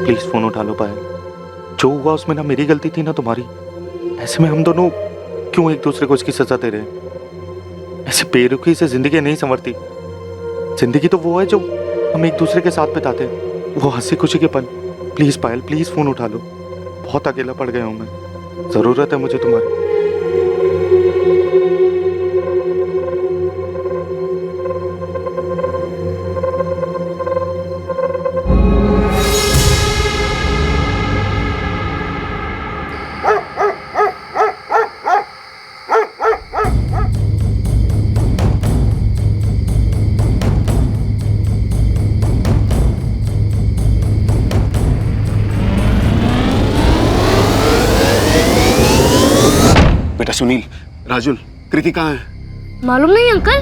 Please phone उठा लो पायल। जो हुआ उसमें ना मेरी गलती थी ना तुम्हारी। ऐसे में हम दोनों क्यों एक दूसरे को उसकी सजा दे रहे हैं? ऐसे बेरुखी से जिंदगी नहीं संवरती। जिंदगी तो वो है जो हम एक दूसरे के साथ बिताते हैं, वो हंसी खुशी के पल। प्लीज पायल, प्लीज फोन उठा लो। बहुत अकेला पड़ गया हूं मैं, जरूरत है मुझे तुम्हारी। बेटा सुनील, राजुल, कृति कहाँ है? मालूम नहीं अंकल,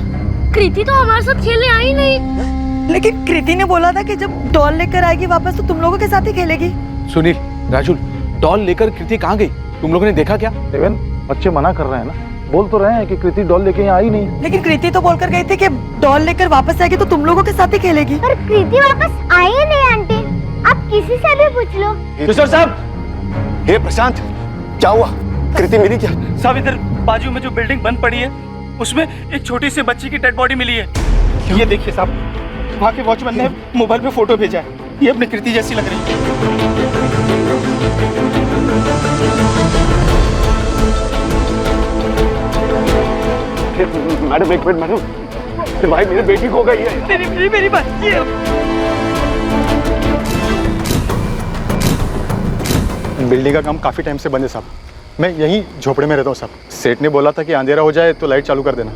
कृति तो हमारे साथ खेलने आई नहीं। लेकिन कृति ने बोला था कि जब डॉल लेकर आएगी वापस तो तुम लोगों के साथ ही खेलेगी। सुनील, राजुल, डॉल लेकर कृति कहाँ गई? तुम लोगों ने देखा क्या? देवेन, बच्चे मना कर रहे हैं ना, बोल तो रहे हैं कि कृति डॉल लेके यहाँ आई नहीं। लेकिन कृति तो बोलकर गई थी कि डॉल लेकर वापस आएगी तो तुम लोगों के साथ ही खेलेगी। पर कृति वापस आई ही नहीं आंटी, आप किसी से भी पूछ लो। किशोर साहब, हे प्रशांत, क्या हुआ? कृति मिली क्या? साहब इधर बाजू में जो बिल्डिंग बंद पड़ी है उसमें एक छोटी सी बच्ची की डेड बॉडी मिली है। ये देखिए साहब, वहाँ के वॉचमैन ने मोबाइल पे फोटो भेजा है। ये अपनी कृति जैसी लग रही है। मैडम एक मिनट मैडम, भाई मेरी बेटी खो गई है। मेरी बच्ची है। बिल्डिंग का काम काफी टाइम से बंद है साहब। मैं यहीं झोपड़े में रहता हूँ साहब। सेठ ने बोला था कि अंधेरा हो जाए तो लाइट चालू कर देना।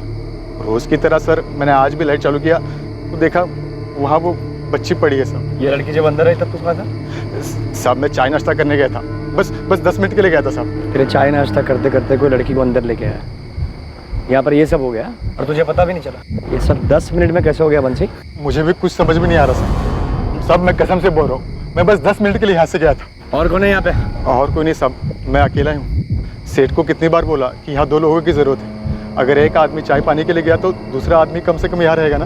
रोज की तरह सर मैंने आज भी लाइट चालू किया तो देखा वहाँ वो बच्ची पड़ी है साहब। ये लड़की जब अंदर आई तब तू कहाँ था? साहब मैं चाय नाश्ता करने गया था, बस 10 मिनट के लिए गया था साहब। तेरे चाय नाश्ता करते करते कोई लड़की को अंदर लेके आया, यहाँ पर ये सब हो गया और तुझे पता भी नहीं चला? ये सब 10 मिनट में कैसे हो गया बंसी? मुझे भी कुछ समझ में नहीं आ रहा साहब। साहब मैं कसम से बोल रहा हूँ, मैं बस 10 मिनट के लिए यहाँ से गया था। और कौन है यहाँ पे? और कोई नहीं साहब, मैं अकेला ही हूँ। सेठ को कितनी बार बोला कि यहाँ 2 लोगों की ज़रूरत है। अगर एक आदमी चाय पानी के लिए गया तो दूसरा आदमी कम से कम यहाँ रहेगा ना,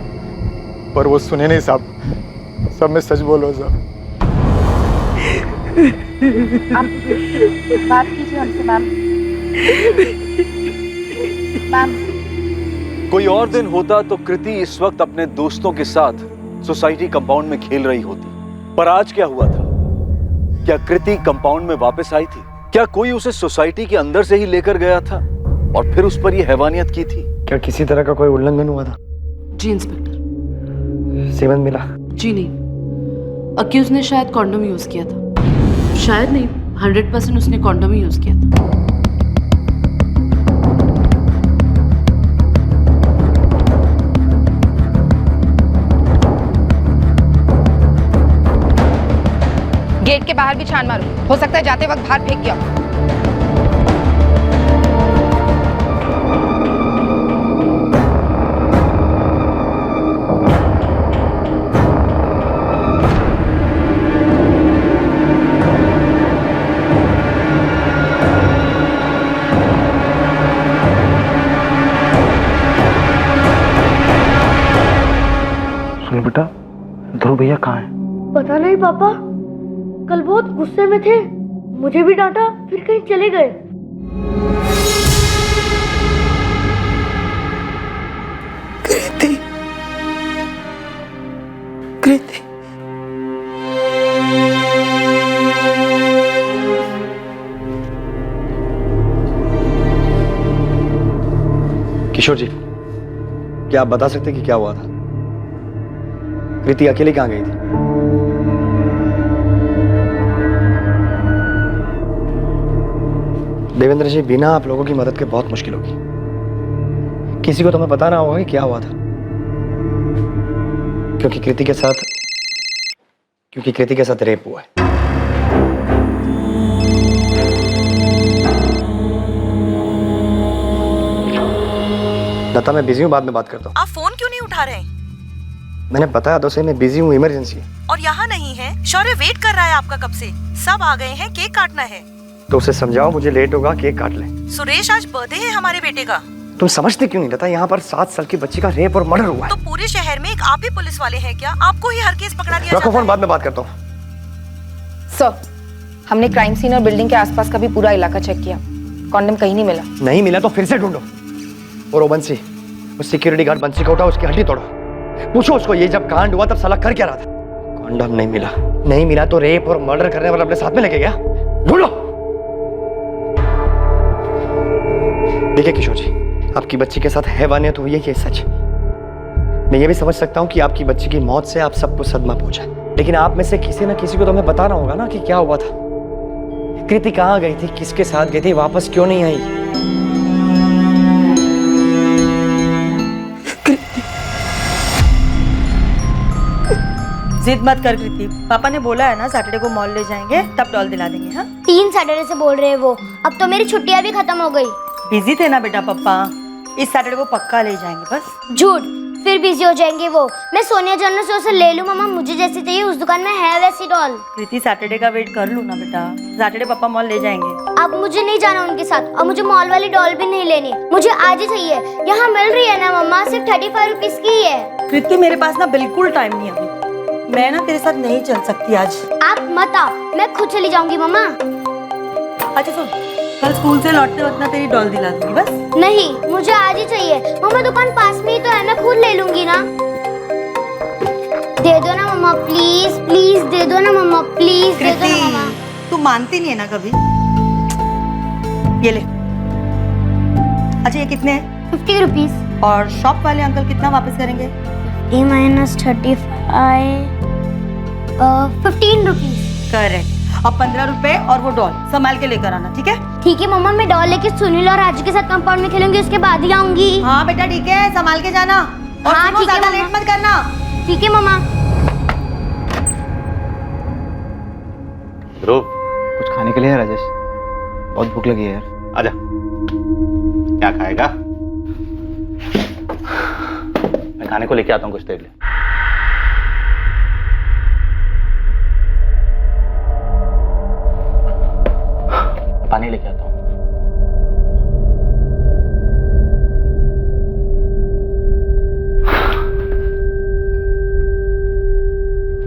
पर वो सुने नहीं साहब। सब मैं सच बोल रहा हूँ साहब। आप बात कीजिए हमसे मैम। मैम, कोई और दिन होता तो कृति इस वक्त अपने दोस्तों के साथ सोसाइटी कंपाउंड में खेल रही होती, पर आज क्या हुआ था? क्या कृति कंपाउंड में वापस आई थी? क्या कोई उसे सोसाइटी के अंदर से ही लेकर गया था और फिर उस पर यह हैवानियत की थी? क्या किसी तरह का कोई उल्लंघन हुआ था? जी इंस्पेक्टर। सेवन मिला? जी नहीं, अक्यूज ने शायद कॉन्डोम यूज किया था। शायद नहीं, 100% उसने कॉन्डोम ही यूज किया था। गेट के बाहर भी छान मारो, हो सकता है जाते वक्त बाहर फेंक गया। सुनो बेटा, ध्रुव भैया कहाँ हैं? पता नहीं पापा, कल बहुत गुस्से में थे, मुझे भी डांटा, फिर कहीं चले गए। कृति, कृति। किशोर जी, क्या आप बता सकते कि क्या हुआ था? कृति अकेली कहाँ गई थी? देवेंद्र जी, बिना आप लोगों की मदद के बहुत मुश्किल होगी। किसी को तो हमें पता ना होगा कि क्या हुआ था, क्योंकि कृति के साथ रेप हुआ है। लता, मैं बिजी हूँ, बाद में बात करता हूँ। आप फोन क्यों नहीं उठा रहे? मैंने बताया तो सही, मैं बिजी हूँ, इमरजेंसी है। और यहाँ नहीं है? शौर्य वेट कर रहा है आपका कब से। सब आ गए हैं, केक काटना है। तो उसे समझाओ मुझे लेट होगा, केक काट ले। सुरेश, आज बर्थडे है हमारे बेटे का। तुम समझते क्यों नहीं लता? यहाँ पर 7 साल की बच्ची का रेप और मर्डर हुआ है। तो पूरे शहर में एक आप ही पुलिस वाले हैं क्या? आपको ही हर केस पकड़ा दिया रखो फोन, बाद में बात करता हूँ। सर, हमने क्राइम सीन और बिल्डिंग के आसपास का भी पूरा इलाका चेक किया, कॉन्डम कहीं नहीं मिला। नहीं मिला तो फिर से ढूंढो। और वो बंसी, उस सिक्योरिटी गार्ड बंसी को उठाओ, उसकी हड्डी तोड़ो, पूछो उसको ये जब कांड हुआ तब साला कर क्या रहा था। कॉन्डम नहीं मिला, नहीं मिला तो रेप और मर्डर करने वाला अपने साथ में लेके गया। ढूंढो। देखिए किशोर जी, आपकी बच्ची के साथ हैवानियत हुई है, ये सच। मैं ये भी समझ सकता हूँ कि आपकी बच्ची की मौत से आप सबको सदमा पहुंचा, लेकिन आप में से किसी ना किसी को तो हमें बताना होगा ना कि क्या हुआ था। कृति कहाँ गई थी, किसके साथ गई थी, वापस क्यों नहीं आई? जिद मत कर कृति, पापा ने बोला है ना सैटरडे को मॉल ले जाएंगे, तब डॉल दिला देंगे। हाँ 3 सैटरडे से बोल रहे हैं वो। अब तो मेरी छुट्टियां भी खत्म हो गई। बिजी थे ना बेटा पापा, इस सैटरडे को पक्का ले जाएंगे बस। झूठ, फिर बिजी हो जाएंगे वो। मैं सोनिया जनरल स्टोर से ले लूं मम्मा, मुझे जैसी चाहिए उस दुकान में है वैसी डॉल। कृति सैटरडे का वेट कर लूँ ना बेटा, सैटरडे पापा मॉल ले जाएंगे। अब मुझे नहीं जाना उनके साथ, और मुझे मॉल वाली डॉल भी नहीं लेनी, मुझे आज ही चाहिए। यहाँ मिल रही है ना मम्मा, सिर्फ 35 रुपीज की ही है। कृति मेरे पास ना बिल्कुल टाइम नहीं अभी, मैं ना तेरे साथ नहीं चल सकती आज। आप मत आओ, मैं खुद चली जाऊंगी मम्मा। अच्छा सुन, कल स्कूल से लौटते वक्त ना तेरी डॉल दिला दूंगी बस। नहीं, मुझे आज ही चाहिए मम्मा, दुकान पास में ही तो है, मैं खुद ले लूंगी ना। दे दो ना मम्मा, प्लीज प्लीज दे दो ना मम्मा, प्लीज दे दो ना मम्मा। तू मानती नहीं है ना कभी। ये ले। अच्छा ये कितने हैं? 50 रुपीज। और शॉप वाले अंकल कितना वापस करेंगे? 50 - 15 रुपीज। करेक्ट। अब 15 रुपए और वो डॉल संभाल के लेकर आना, ठीक है? ठीक है मम्मा, मैं डॉल लेके सुनील और राजू के साथ कंपाउंड में खेलूंगी, उसके बाद ही आऊंगी। हाँ बेटा ठीक है, संभाल के जाना। और हाँ, सुनो, ठीक है, ज्यादा मम्मा। लेट मत करना। ठीक है मम्मा। ध्रुव, कुछ खाने के लिए है राजेश? बहुत भूख लगी है यार। आजा। क्या खाएगा? मैं खाने को लेके आता हूँ, कुछ देर ले। पानी लेके आता हूँ।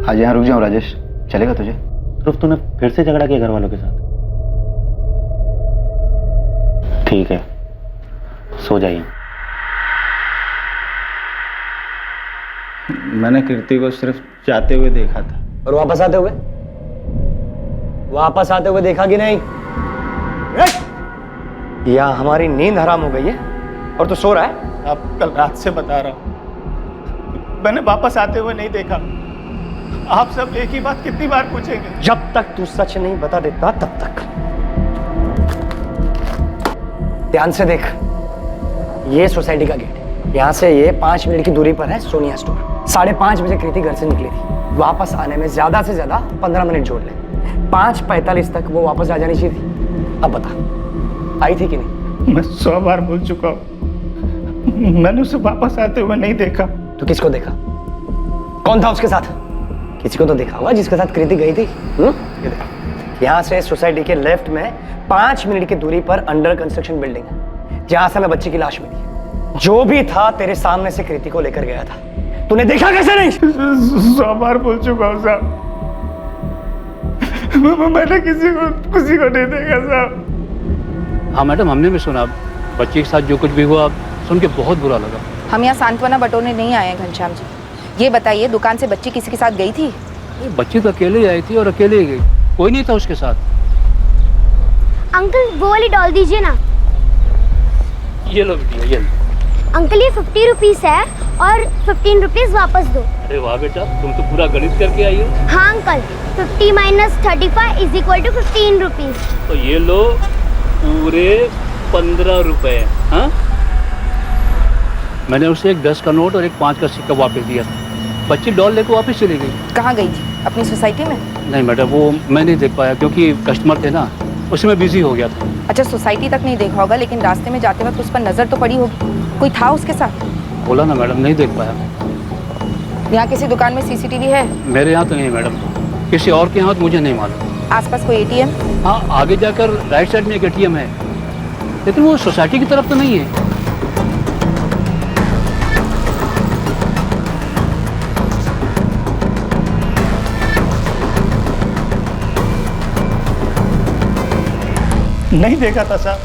आज यहाँ रुक जाऊँ राजेश, चलेगा तुझे? ध्रुव, तूने फिर से झगड़ा किया घर वालों के साथ? ठीक है, सो जाइए। मैंने कृति को सिर्फ जाते हुए देखा था। और वापस आते हुए? वापस आते हुए देखा कि नहीं? या हमारी नींद हराम हो गई है और तू सो रहा है? आप कल रात से बता रहा हूँ, मैंने वापस आते हुए नहीं देखा। आप सब एक ही बात कितनी बार पूछेंगे? जब तक तू सच नहीं बता देता तब तक। ध्यान से देख, ये सोसाइटी का गेट, यहाँ से ये 5 मिनट की दूरी पर है सोनिया स्टोर। 5:30 बजे कृति घर से निकली थी, वापस आने में ज्यादा से ज्यादा 15 मिनट जोड़ ले। 5:45 तक वो वापस आ जानी चाहिए थी। अब बता, आई थी कि नहीं? मैं 100 बार बोल चुका हूँ, मैंने उसे वापस आते हुए नहीं देखा। तो किसको देखा? कौन था उसके साथ? किसी को तो देखा होगा जिसके साथ कृति गई थी। ये देख, यहाँ से सोसाइटी के लेफ्ट में 5 मिनट की दूरी पर अंडर कंस्ट्रक्शन बिल्डिंग है, जहाँ से हमें बच्ची की लाश मिली। जो भी था तेरे सामने से कृति को लेकर गया था, तूने देखा कैसे नहीं? 100 बार बोल चुका हूँ साहब, मैंने किसी को नहीं देखा साहब। हाँ मैडम, हमने भी सुना, बच्चे के साथ जो कुछ भी हुआ सुन के बहुत बुरा लगा। हम यहाँ सांत्वना बटोरने नहीं आए हैं घनश्याम जी। ये बताइए, दुकान से बच्ची किसी के साथ गई थी? बच्ची तो अकेले आई थी और अकेले ही गई, कोई नहीं था उसके साथ। अंकल वो वाली डॉल दीजिए ना। ये लो बेटिया, ये लो। अंकल ये 50 रुपीज है और 15 रुपीज वापस दो। अरे वाह बेटा, तुम तो पूरा गणित करके आई हो। हाँ अंकल, 50 - 35 = 15 रुपीज। तो ये लो पूरे 15 रुपए। हाँ, मैंने उसे एक 10 का नोट और एक 5 का सिक्का वापस दिया था। बच्ची डॉल लेकर वापस चली गई। कहाँ गई थी? अपनी सोसाइटी में? नहीं मैडम, वो मैं नहीं देख पाया क्योंकि कस्टमर थे ना, उसमें बिजी हो गया था। अच्छा, सोसाइटी तक नहीं देखा होगा, लेकिन रास्ते में जाते वक्त उस पर नजर तो पड़ी होगी। कोई था उसके साथ? बोला ना मैडम, नहीं देख पाया। यहाँ किसी दुकान में सीसीटीवी है? मेरे यहाँ तो नहीं मैडम, किसी और के यहाँ तो मुझे नहीं मालूम। आसपास कोई एटीएम? हाँ, आगे जाकर राइट साइड में एक एटीएम है, लेकिन वो सोसाइटी की तरफ तो नहीं है। नहीं देखा था साहब,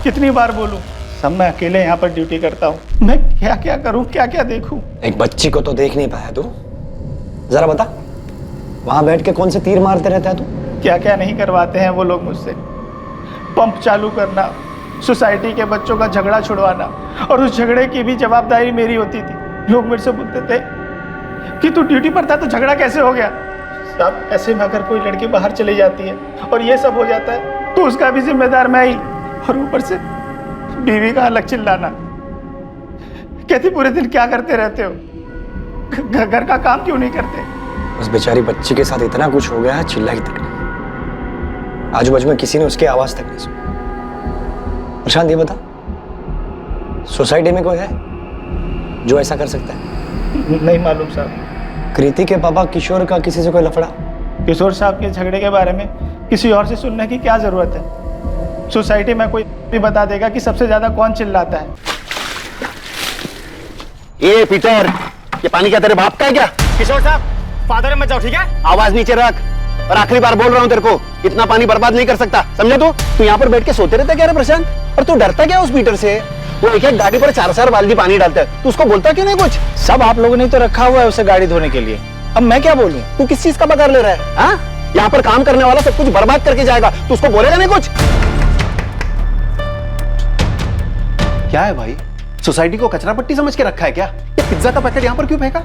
कितनी बार बोलूं, सब मैं अकेले यहाँ पर ड्यूटी करता हूँ। मैं क्या क्या करूँ, क्या क्या देखूँ। एक बच्ची को तो देख नहीं पाया तू? जरा बता, वहां बैठ के कौन से तीर मारते रहता है तू? क्या क्या नहीं करवाते हैं वो लोग मुझसे। पंप चालू करना, सोसाइटी के बच्चों का झगड़ा छुड़वाना, और उस झगड़े की भी जवाबदारी मेरी होती थी। लोग मेरे से बोलते थे कि तू ड्यूटी पर था तो झगड़ा कैसे हो गया। साहब, ऐसे में अगर कोई लड़की बाहर चली जाती है और ये सब हो जाता है तो उसका भी जिम्मेदार मैं ही। और ऊपर से बीवी का अलग चिल्लाना। कहती पूरे दिन क्या करते रहते हो, घर का काम क्यों नहीं करते। उस बेचारी बच्ची के साथ इतना कुछ हो गया है, चिल्लाई तक नहीं। आजू बाजू में किसी ने उसकी आवाज तक नहीं सुनी। प्रशांत ये बता, सोसाइटी में कोई है जो ऐसा कर सकता है? नहीं मालूम साहब। कृति के पापा किशोर का किसी से कोई लफड़ा? किशोर साहब के झगड़े के बारे में किसी और से सुनने की क्या जरूरत है। सोसाइटी में कोई भी बता देगा कि सबसे ज्यादा कौन चिल्लाता है। ये पीटर, ये पानी क्या तेरे बाप का है क्या? किशोर साहब, फादर मत जाओ, ठीक है? आवाज नीचे रख, और आखिरी बार बोल रहा हूँ तेरे को, इतना पानी बर्बाद नहीं कर सकता, समझे? तू यहाँ पर बैठ के सोते रहता क्या रे प्रशांत? और तू डरता क्या उस पीटर से? वो एक एक गाड़ी पर 4-4 बाल्टी पानी डालता है, तू उसको बोलता क्यों नहीं कुछ? सब आप लोगों ने तो रखा हुआ है उसे गाड़ी धोने के लिए, अब मैं क्या बोलूं? तू किस चीज का पगार ले रहा है? हाँ, यहाँ पर काम करने वाला सब कुछ बर्बाद करके जाएगा, तू उसको बोलेगा नहीं कुछ? क्या है भाई, सोसाइटी को कचरा पट्टी समझ के रखा है क्या? ये पिज्जा का पैकेट यहाँ पर क्यों फेंका?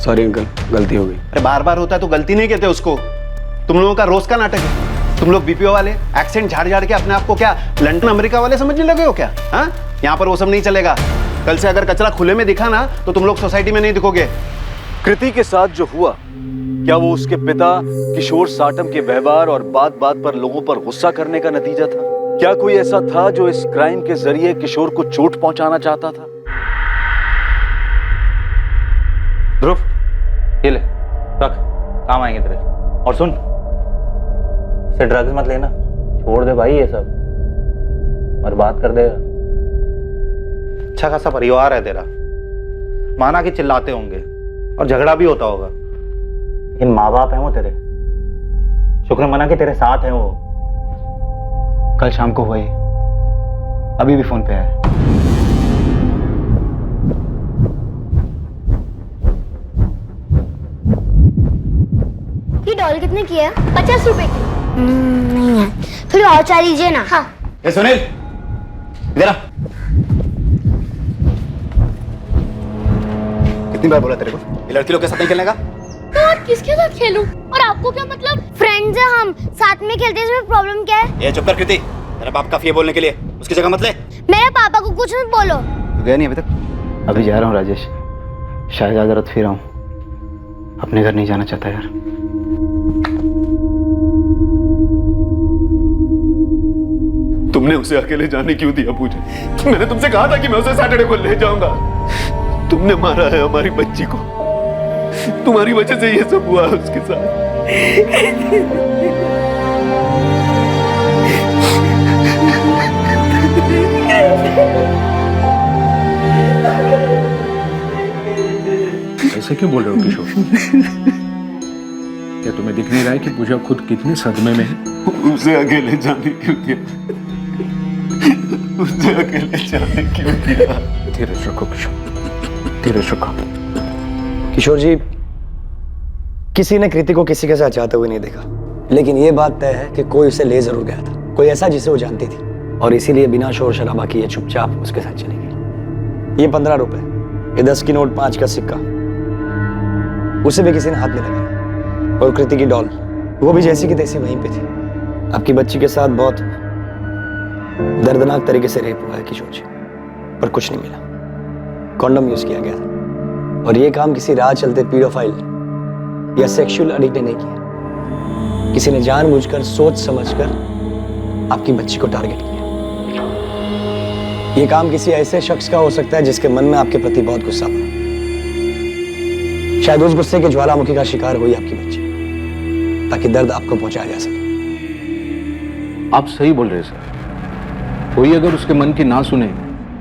सॉरी अंकल, गलती हो गई। अरे बार बार होता है तो गलती नहीं कहते उसको। तुम लोगों का रोज का नाटक है। तुम लोग बीपीओ वाले एक्सेंट झाड़ झाड़ के अपने आप को क्या लंदन अमेरिका वाले समझने लगे हो क्या? हाँ, यहाँ पर वो सब नहीं चलेगा। कल से अगर कचरा खुले में दिखा ना तो तुम लोग सोसाइटी में नहीं दिखोगे। कृति के साथ जो हुआ, क्या वो उसके पिता किशोर साटम के व्यवहार और बात बात पर लोगों पर गुस्सा करने का नतीजा था? क्या कोई ऐसा था जो इस क्राइम के जरिए किशोर को चोट पहुंचाना चाहता था? ध्रुव, ये ले रख, काम आएंगे तेरे। और सुन, इसे ड्रग्स मत लेना, छोड़ दे भाई, ये सब बर्बाद कर देगा। अच्छा खासा परिवार है तेरा, माना कि चिल्लाते होंगे और झगड़ा भी होता होगा, लेकिन माँ बाप हैं वो तेरे। शुक्र मना कि तेरे साथ हैं वो। कल शाम को हुआ ये, अभी भी फोन पे है। ये डॉल कितने की है? 50 रुपए की। नहीं है, थोड़ी और चाह लीजिए ना। हाँ। ए सुनील, इधर आ। कितनी बार बोला तेरे को ये लड़की लोग के साथ नहीं खेलने का? तो और किसके साथ खेलूं? और आपको क्या मतलब? फ्रेंड्स हैं हम, साथ में खेलते हैं, इसमें प्रॉब्लम क्या है? ये चुप कर कृति, तेरा बाप काफी है बोलने के लिए, उसकी जगह मत ले। मेरे पापा को कुछ मत बोलो। तू गया नहीं अभी तक? अभी जा रहा हूँ राजेश, शायद ज्यादा रात फिर आऊँ। अपने घर नहीं जाना चाहता यार। तुमने उसे अकेले जाने क्यों दिया पूजा? मैंने तुमसे कहा था कि मैं उसे सैटरडे को ले जाऊंगा। तुमने मारा है हमारी बच्ची को, तुम्हारी वजह से ये सब हुआ है उसके साथ। ऐसे क्यों बोल रहे हो किशोर? क्या तुम्हें दिख नहीं रहा है कि पूजा खुद कितने सदमे में है? उसे अकेले जाने क्यों किया? उसे अकेले जाने क्यों किया? धीरज रखो किशोर, धीरज रखो। किशोर जी, किसी ने कृति को किसी के साथ जाते हुए नहीं देखा, लेकिन ये बात तय है कि कोई उसे ले जरूर गया था, कोई ऐसा जिसे वो जानती थी, और इसीलिए बिना शोर शराबा किए चुपचाप उसके साथ चली गई। ये 15 रुपए, ये 10 की नोट, 5 का सिक्का, उसे भी किसी ने हाथ नहीं लगाया। और कृति की डॉल, वो भी जैसी की तैसी वहीं पे थी। आपकी बच्ची के साथ बहुत दर्दनाक तरीके से रेप हुआ है किशोर जी, पर कुछ नहीं मिला। कॉन्डम यूज किया गया था, और ये काम किसी राह चलते पीडोफाइल या सेक्सुअल एडिक्ट ने नहीं किया। किसी ने जानबूझकर, सोच समझकर आपकी बच्ची को टारगेट किया। ये काम किसी ऐसे शख्स का हो सकता है जिसके मन में आपके प्रति बहुत गुस्सा था। शायद उस गुस्से के ज्वालामुखी का शिकार हुई आपकी बच्ची, ताकि दर्द आपको पहुंचाया जा सके। आप सही बोल रहे सर। कोई अगर उसके मन की ना सुने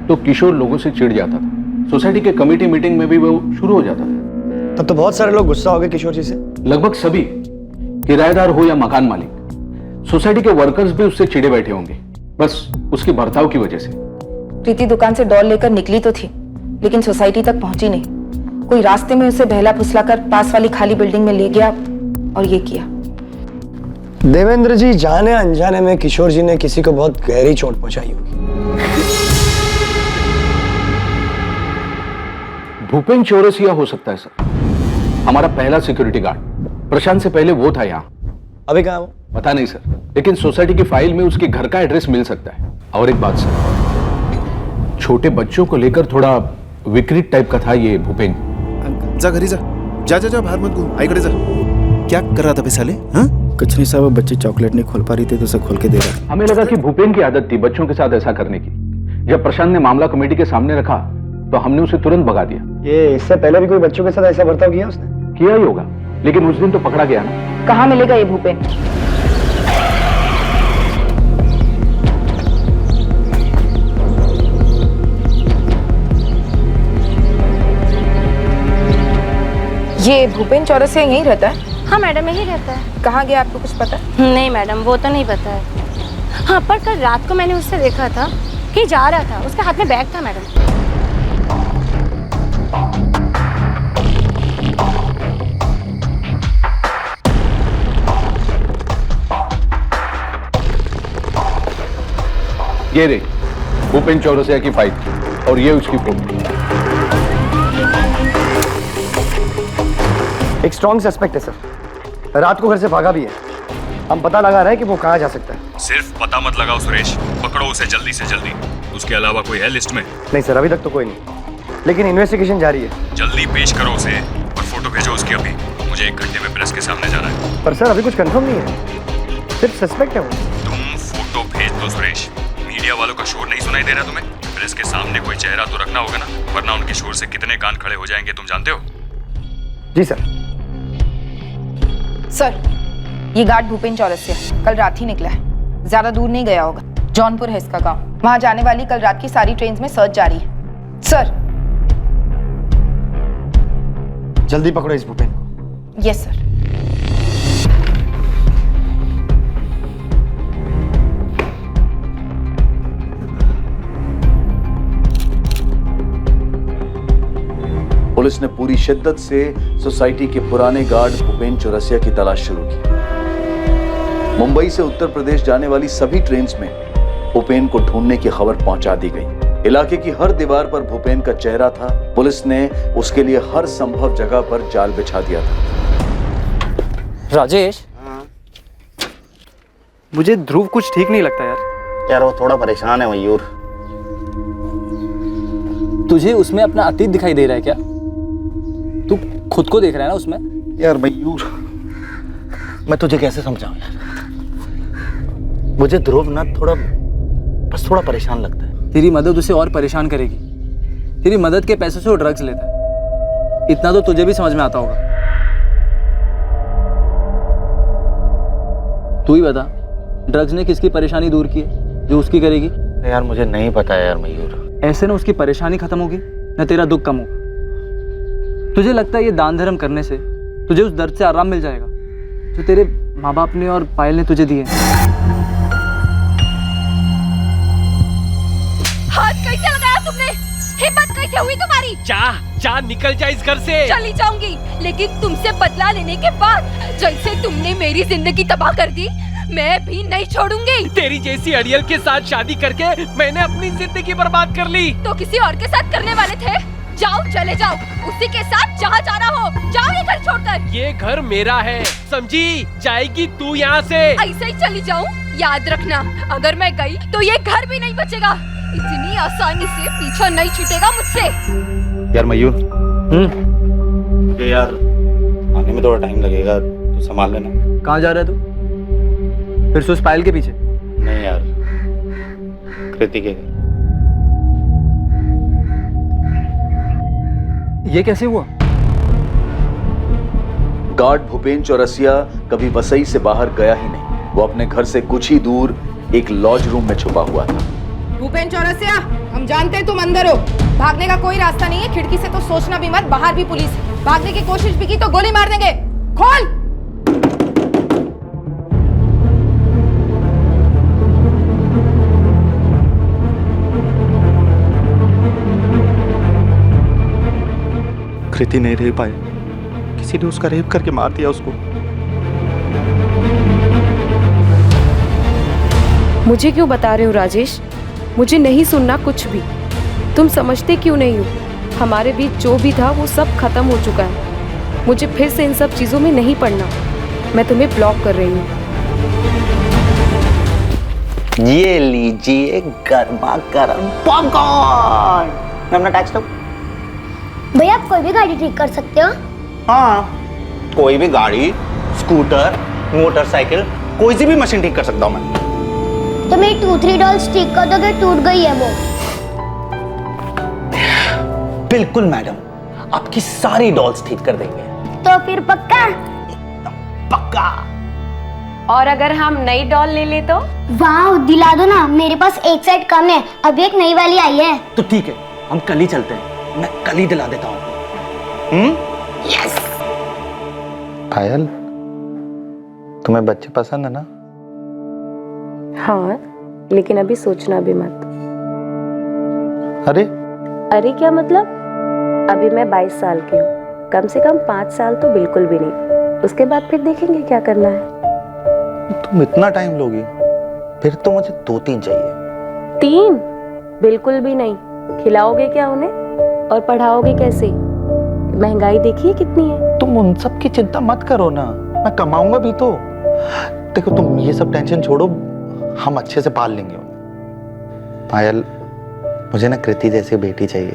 तो किशोर लोगों से चिढ़ जाता था। सोसाइटी के कमेटी मीटिंग में भी वो शुरू हो जाता था। तब तो बहुत सारे लोग गुस्सा हो गए किशोर जी से। लगभग सभी, किराएदार हो या मकान मालिक, सोसाइटी के वर्कर्स भी उससे चिढ़े बैठे होंगे। बस उसके बर्ताव की वजह से। प्रीति दुकान से डॉल लेकर निकली तो थी, लेकिन सोसाइटी तक पहुंची नहीं। कोई रास्ते में उसे बहला फुसलाकर पास वाली खाली बिल्डिंग में ले गया और ये किया। देवेंद्र जी, जाने अनजाने में किशोर जी ने किसी को बहुत गहरी चोट पहुंचाई होगी। भूपेन चौरसिया हो सकता है सर, हमारा पहला सिक्योरिटी गार्ड। प्रशांत से पहले वो था यहाँ। अभी कहाँ है वो? पता नहीं सर, लेकिन सोसाइटी की फाइल में उसके घर का एड्रेस मिल सकता है। और एक बात सर, छोटे बच्चों को लेकर थोड़ा विकृत टाइप का था ये भूपेन। जा घरी जा, जा जा जा, बाहर मत घूम, आईकडे जा। क्या कर रहा था बेसाले? हाँ, कुछ नहीं साहब, बच्ची चॉकलेट नहीं खोल पा रही थी तो उसे खोल के दे रहा। हमें लगा कि भूपेन की आदत थी बच्चों के साथ ऐसा करने की। जब प्रशांत ने मामला कमेटी के सामने रखा तो हमने उसे तुरंत भगा दिया। ये इससे पहले भी कोई बच्चों के साथ ऐसा बर्ताव किया उसने? किया ही होगा, लेकिन उस दिन तो पकड़ा गया ना। कहाँ मिलेगा ये भूपेन? ये भूपेन चौरसिया यहीं रहता है? हाँ मैडम, यही रहता है। कहाँ गया आपको कुछ पता? नहीं मैडम, वो तो नहीं पता है। हाँ, पर कल रात को मैंने उससे देखा था कि जा रहा था, उसके हाथ में बैग था मैडम। ये रे भूपेन चौरसिया की फाइल और ये उसकी फोटो। एक स्ट्रॉन्ग सस्पेक्ट है सर, रात को घर से भागा भी है। हम पता लगा रहे हैं कि वो कहाँ जा सकता है। सिर्फ पता मत लगाओ सुरेश, पकड़ो उसे जल्दी से जल्दी। उसके अलावा कोई है लिस्ट में? नहीं सर, अभी तक तो कोई नहीं, लेकिन इन्वेस्टिगेशन जारी है। जल्दी पेश करो उसे और फोटो भेजो उसकी अभी। मुझे 1 घंटे में प्रेस के सामने जाना है। पर सर अभी कुछ कंफर्म नहीं है, सिर्फ सस्पेक्ट है वो। तुम फोटो भेज दो सुरेश। मीडिया वालों का शोर नहीं सुनाई दे रहा तुम्हें? प्रेस के सामने कोई चेहरा तो रखना होगा ना, वरना उनके शोर से कितने कान खड़े हो जाएंगे तुम जानते हो। जी सर। सर, ये गार्ड भूपेन चौरसिया कल रात ही निकला है, ज्यादा दूर नहीं गया होगा। जौनपुर है इसका गांव। वहां जाने वाली कल रात की सारी ट्रेन में सर्च जारी है। सर, जल्दी पकड़ो इस भूपेन को। Yes sir. पुलिस ने पूरी शिद्दत से सोसाइटी के पुराने गार्ड भूपेन चौरसिया की तलाश शुरू की। मुंबई से उत्तर प्रदेश जाने वाली सभी ट्रेन्स में भूपेन को ढूंढने की खबर पहुंचा दी गई। इलाके की हर दीवार पर भूपेन का चेहरा था। पुलिस ने उसके लिए हर संभव जगह पर जाल बिछा दिया था। राजेश, मुझे ध्रुव कुछ ठीक नहीं लगता यार। यार वो थोड़ा परेशान है मयूर। तुझे उसमें अपना अतीत दिखाई दे रहा है क्या? तू खुद को देख रहा है ना उसमें? यार मयूर, मैं तुझे कैसे समझाऊं यार। मुझे ध्रुव ना बस थोड़ा परेशान लगता है। तेरी मदद उसे और परेशान करेगी। तेरी मदद के पैसे से वो ड्रग्स लेता है, इतना तो तुझे भी समझ में आता होगा। तू ही बता, ड्रग्स ने किसकी परेशानी दूर की है जो उसकी करेगी? यार मुझे नहीं पता यार मयूर। ऐसे ना उसकी परेशानी खत्म होगी ना तेरा दुख कम होगा। तुझे लगता है ये दान धर्म करने से तुझे उस दर्द से आराम मिल जाएगा जो तेरे माँ बाप ने और पायल ने तुझे दिए? हाथ कैसे लगाया तुमने? हिम्मत कैसे हुई तुम्हारी? जा निकल जा इस घर से। चली जाऊंगी, लेकिन तुमसे बदला लेने के बाद जैसे तुमने मेरी जिंदगी तबाह कर दी, मैं भी नहीं छोड़ूंगी। तेरी जैसी अड़ियल के साथ शादी करके मैंने अपनी जिंदगी बर्बाद कर ली। तो किसी और के साथ करने वाले थे? जाओ, चले जाओ, उसी के साथ जहाँ जाना हो। जाओ ये घर छोड़कर। ये घर मेरा है, समझी? जाएगी तू यहाँ से। ऐसे ही चली जाऊँ? याद रखना, अगर मैं गई तो ये घर भी नहीं बचेगा। इतनी आसानी से पीछा नहीं छूटेगा मुझसे। यार मयूर, यार आने में थोड़ा टाइम लगेगा, तू संभाल लेना। कहाँ जा रहा है तू? फिर से उस पायल के पीछे? नहीं यार, कृति के। ये कैसे हुआ? गार्ड भूपेन चौरसिया कभी वसई से बाहर गया ही नहीं। वो अपने घर से कुछ ही दूर एक लॉज रूम में छुपा हुआ था। भूपेन चौरसिया, हम जानते हैं तुम अंदर हो। भागने का कोई रास्ता नहीं है। खिड़की से तो सोचना भी मत, बाहर भी पुलिस है। भागने की कोशिश भी की तो गोली मार देंगे। खोल। कृति नहीं रह पाए, किसी ने उसका रेप करके मार दिया उसको। मुझे क्यों बता रहे हो राजेश? मुझे नहीं सुनना कुछ भी। तुम समझते क्यों नहीं हो? हमारे बीच जो भी था वो सब खत्म हो चुका है। मुझे फिर से इन सब चीजों में नहीं पड़ना। मैं तुम्हें ब्लॉक कर रही हूँ। ये लीजिए गर्मा गर्म पॉपकॉर्न। मैं अपना टैक्स दो। भैया आप कोई भी गाड़ी ठीक कर सकते हो? हाँ, कोई भी गाड़ी, स्कूटर, मोटरसाइकिल, कोई सी भी मशीन ठीक कर सकता हूँ मैं। तो मेरी 2-3 डॉल्स ठीक कर दोगे? टूट गई है वो। बिल्कुल मैडम, आपकी सारी डॉल्स ठीक कर देंगे। तो फिर पक्का? पक्का। और अगर हम नई डॉल ले ले तो? वाह, दिला दो ना, मेरे पास एक सेट कम है, अभी एक नई वाली आई है। तो ठीक है, हम कल ही चलते हैं, मैं कल ही दिला देता हूँ। यस। पायल, तुम्हें बच्चे पसंद है ना? हाँ, लेकिन अभी सोचना भी मत। अरे अरे क्या मतलब? अभी मैं 22 साल की हूँ, कम से कम 5 साल तो बिल्कुल भी नहीं। उसके बाद फिर देखेंगे क्या करना है। तुम इतना टाइम लोगी? फिर तो मुझे 2-3 चाहिए। 3? बिल्कुल भी नहीं। खिलाओगे क्या उन्हें और पढ़ाओगे कैसे? महंगाई देखिए कितनी है। तुम उन सब की चिंता मत करो ना, मैं कमाऊंगा भी तो। देखो तुम ये सब टेंशन छोड़ो, हम अच्छे से पाल लेंगे उन्हें। पायल, मुझे ना कृति जैसी बेटी चाहिए।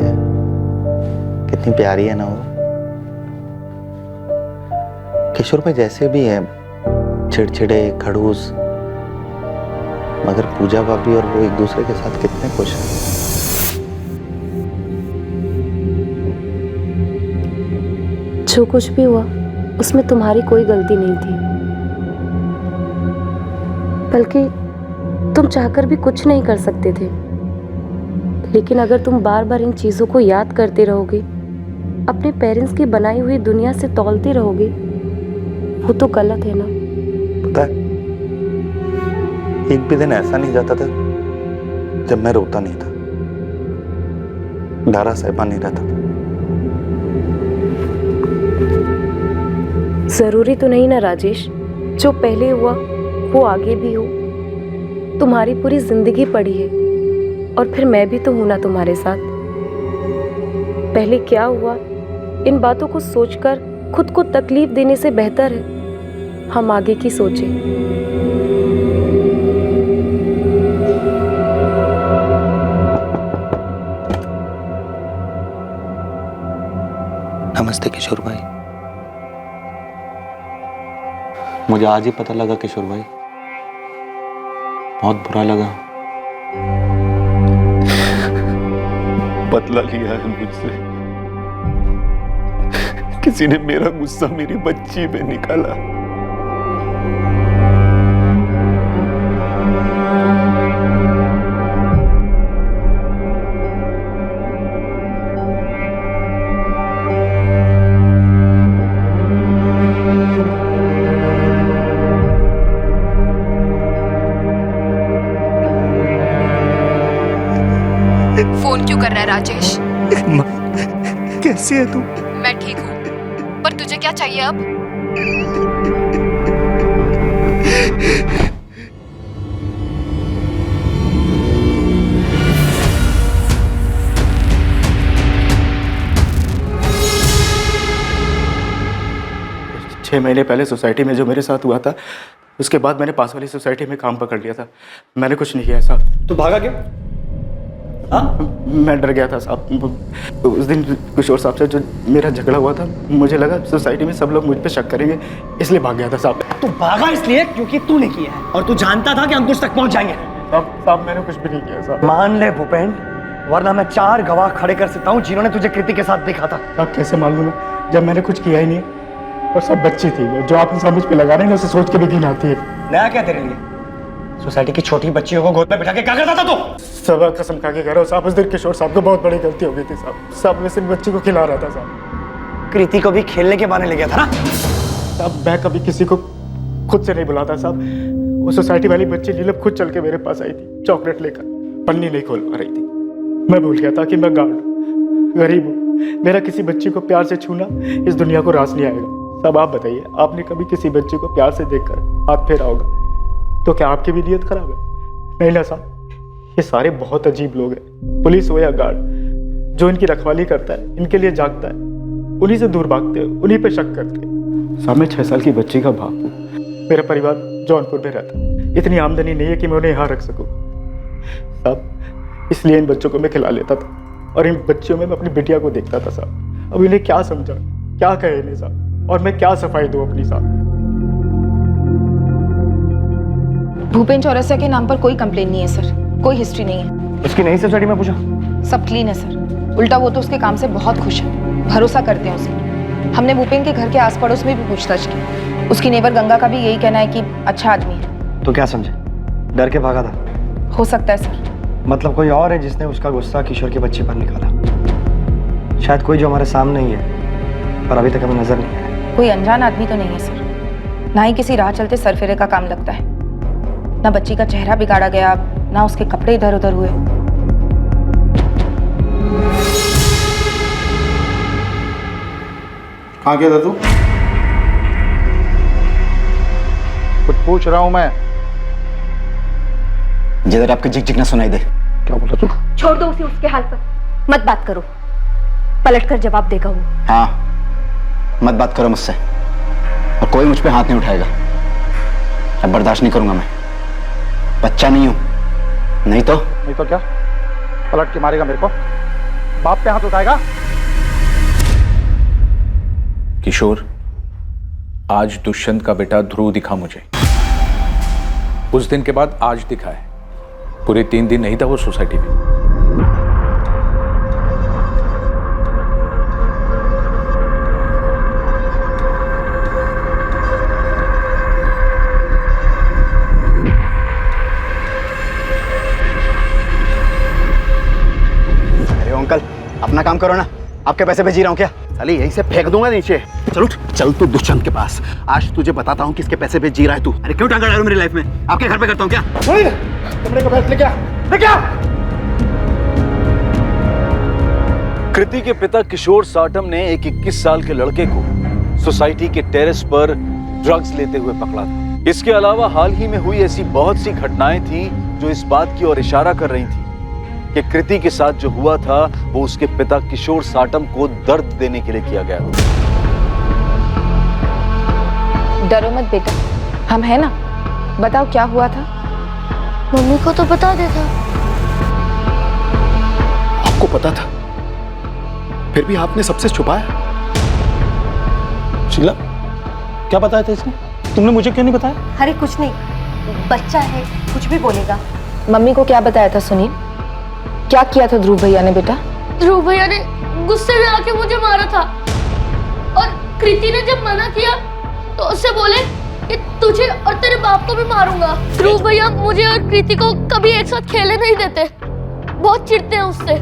कितनी प्यारी है ना वो। किशोर भाई जैसे भी है, चिड़चिड़े, खड़ूस, मगर पूजा भाभी और वो एक दूसरे के साथ कितने खुश हैं। जो कुछ भी हुआ उसमें तुम्हारी कोई गलती नहीं थी, बल्कि तुम चाहकर भी कुछ नहीं कर सकते थे। लेकिन अगर तुम बार बार इन चीजों को याद करते रहोगे, अपने पेरेंट्स की बनाई हुई दुनिया से तौलते रहोगे, वो तो गलत है ना। पता है, एक भी दिन ऐसा नहीं जाता था जब मैं रोता नहीं था, डारा सहबा नहीं रहता था। जरूरी तो नहीं ना राजेश, जो पहले हुआ वो आगे भी हो। तुम्हारी पूरी जिंदगी पड़ी है और फिर मैं भी तो हूं ना तुम्हारे साथ। पहले क्या हुआ, इन बातों को सोचकर खुद को तकलीफ देने से बेहतर है हम आगे की सोचें। नमस्ते किशोर भाई। मुझे आज ही पता लगा किशोर भाई, बहुत बुरा लगा। बदला लिया है मुझसे। किसी ने मेरा गुस्सा मेरी बच्ची पे निकाला। फोन क्यों कर रहा है राजेश? कैसी है तू? मैं ठीक हूँ, पर तुझे क्या चाहिए अब? छह महीने पहले सोसाइटी में जो मेरे साथ हुआ था, उसके बाद मैंने पास वाली सोसाइटी में काम पकड़ लिया था। मैंने कुछ नहीं किया साहब। तू भागा क्यों? मैं डर गया था साहब। उस दिन किशोर साहब से जो मेरा झगड़ा हुआ था, मुझे लगा सोसाइटी में सब लोग मुझ पे शक करेंगे, इसलिए भाग गया था साहब। तू भागा इसलिए क्योंकि तूने किया है और तू जानता था कि हम कुछ तक पहुंच जाएंगे। साहब मैंने कुछ भी नहीं किया साहब। मान ले भूपेन, वरना मैं 4 गवाह खड़े कर सकता हूँ जिन्होंने तुझे कृति के साथ देखा था। साहब कैसे मालूम है, जब मैंने कुछ किया ही नहीं, और सब बच्ची थी। जो आप इंसान मुझ पे लगा रहे हैं, उसे सोच के भी घिन आती है। नया क्या तेरे लिए? सोसाइटी की छोटी बच्चियों को गोद में बिठा के क्या करता था तू? सब कसम खा के कह रहा हूँ साहब, उस दिन किशोर साहब को बहुत बड़ी गलती हो गई थी साहब। साहब मैं सिर्फ बच्ची को खिला रहा था साहब। कृति को भी खेलने के बहाने ले गया था ना? साहब मैं कभी किसी को खुद से नहीं बुलाता साहब। वो सोसाइटी वाली बच्ची नीलम खुद चल के मेरे पास आई थी, चॉकलेट लेकर। पन्नी नहीं खोल पा रही थी। मैं भूल गया था कि मैं गार्ड गरीब हूँ। मेरा किसी बच्ची को प्यार से छूना इस दुनिया को रास नहीं आएगा। सब आप बताइए, आपने कभी किसी बच्चे को प्यार से देखकर हाथ फेरा होगा तो क्या आपकी भी नीयत खराब है? नहीं ना साहब, ये सारे बहुत अजीब लोग हैं। पुलिस हो या गार्ड, जो इनकी रखवाली करता है, इनके लिए जागता है, उन्हीं से दूर भागते हैं, उन्हीं पे शक करते हैं। साहब मैं 6 साल की बच्ची का बाप हूँ। मेरा परिवार जौनपुर में रहता है। इतनी आमदनी नहीं है कि मैं उन्हें यहाँ रख सकूँ साहब, इसलिए इन बच्चों को मैं खिला लेता था और इन बच्चियों में मैं अपनी बिटिया को देखता था साहब। अब इन्हें क्या समझा, क्या कहे इन्हें साहब, और मैं क्या सफाई दूँ अपनी साहब? भूपेन चौरसिया के नाम पर कोई कंप्लेन नहीं है सर, कोई हिस्ट्री नहीं है। उसकी नहीं सोसाइटी में पूछा? सब क्लीन है सर, उल्टा वो तो उसके काम से बहुत खुश है, भरोसा करते हैं उसे। हमने भूपेन के घर के आस पड़ोस में भी पूछताछ की, उसकी नेबर गंगा का भी यही कहना है कि अच्छा आदमी है। तो क्या समझे, डर के भागा था? हो सकता है सर। मतलब कोई और है जिसने उसका गुस्सा किशोर की बच्ची पर निकाला? शायद कोई जो हमारे सामने ही है पर अभी तक हमें नजर नहीं आया। कोई अनजान आदमी तो नहीं है सर, ना ही किसी राह चलते सरफेरे का काम लगता है। ना बच्ची का चेहरा बिगाड़ा गया, ना उसके कपड़े इधर उधर हुए। कहाँ गया था तू? कुछ पूछ रहा हूँ मैं। जिधर आपके झिक झिक ना सुनाई दे। क्या बोला तू? छोड़ दो उसे उसके हाल पर, मत बात करो, पलट कर जवाब देगा वो। हाँ, मत बात करो मुझसे, और कोई मुझ पे हाथ नहीं उठाएगा। अब बर्दाश्त नहीं करूंगा मैं, बच्चा नहीं हूं। नहीं तो क्या पलट के मारेगा मेरे को? बाप पे हाथ उठाएगा? किशोर, आज दुष्यंत का बेटा ध्रुव दिखा मुझे। उस दिन के बाद आज दिखा है। पूरे 3 दिन नहीं था वो सोसाइटी में। अरे अंकल, अपना काम करो ना, आपके पैसे भेज रहा हूँ क्या? अरे यहीं से फेंक दूंगा नीचे। चल उठ, चल तू दुष्यंत के पास। आज तुझे बताता हूँ किसके पैसे पे जी रहा है तू। अरे क्यों टांगा डालो मेरी लाइफ में? आपके घर पे करता हूँ क्या? कमरे का पैसे लेके आ। कृति के पिता किशोर साटम ने एक 21 साल के लड़के को सोसाइटी के टेरेस पर ड्रग्स लेते हुए पकड़ा था। इसके अलावा हाल ही में हुई ऐसी बहुत सी घटनाएं थी जो इस बात की ओर इशारा कर रही थी कि कृति के साथ जो हुआ था वो उसके पिता किशोर साटम को दर्द देने के लिए किया गया था। डरो मत बेटा, हम है ना। बताओ क्या हुआ था? मम्मी को तो बता देता। आपको पता था, फिर भी आपने सबसे छुपाया। शीला, क्या बताया था इसने? तुमने मुझे क्यों नहीं बताया? अरे कुछ नहीं, बच्चा है, कुछ भी बोलेगा। मम्मी को क्या बताया था सुनील? क्या किया था ध्रुव भैया ने बेटा? ध्रुव भैया ने गुस्से में आके मुझे मारा था और कृति ने जब मना किया तो उससे बोले कि तुझे और तेरे बाप को भी मारूंगा। ध्रुव भैया मुझे और कृति को कभी एक साथ खेलने नहीं देते, बहुत चिढ़ते हैं उससे।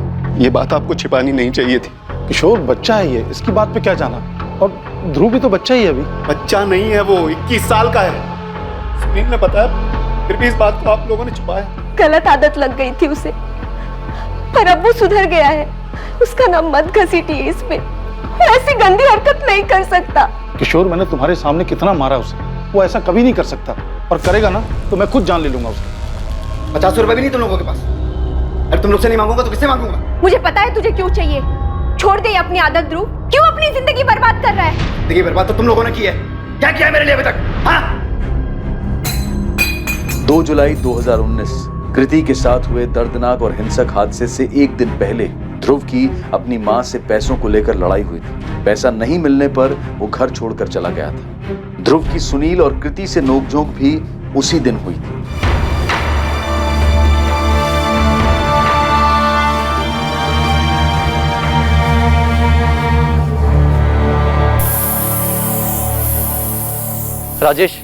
ये बात आपको छिपानी नहीं चाहिए थी। किशोर बच्चा है ये, इसकी बात पे क्या जाना? और ध्रुव भी तो बच्चा ही है अभी। बच्चा नहीं है वो, 21 साल का है। सुनील ने बताया, फिर भी इस बात को आप लोगों ने छुपाया। गलत आदत लग गई थी उसे, पर अब वो सुधर गया है। उसका नाम मत घसीटिए इस पे, वो ऐसी गंदी हरकत नहीं कर सकता। किशोर, मैंने तुम्हारे सामने कितना मारा उसे, वो ऐसा कभी नहीं कर सकता, और करेगा ना तो मैं खुद जान ले लूंगा उसकी। 50 रुपए भी नहीं तुम लोगों के पास। अरे तुम लोग से नहीं मांगूंगा तो किससे मांगूंगा? मुझे पता है तुझे क्यों चाहिए। छोड़ दे अपनी आदत ध्रुव, क्यों अपनी जिंदगी बर्बाद कर रहा है? देखिए, बर्बाद तो तुम लोगों ने की है। क्या किया है मेरे लिए अभी तक? हाँ? 2 जुलाई 2019 कृति के साथ हुए दर्दनाक और हिंसक हादसे से एक दिन पहले ध्रुव की अपनी मां से पैसों को लेकर लड़ाई हुई थी। पैसा नहीं मिलने पर वो घर छोड़कर चला गया था। ध्रुव की सुनील और कृति से नोकझोंक भी उसी दिन हुई थी। राजेश,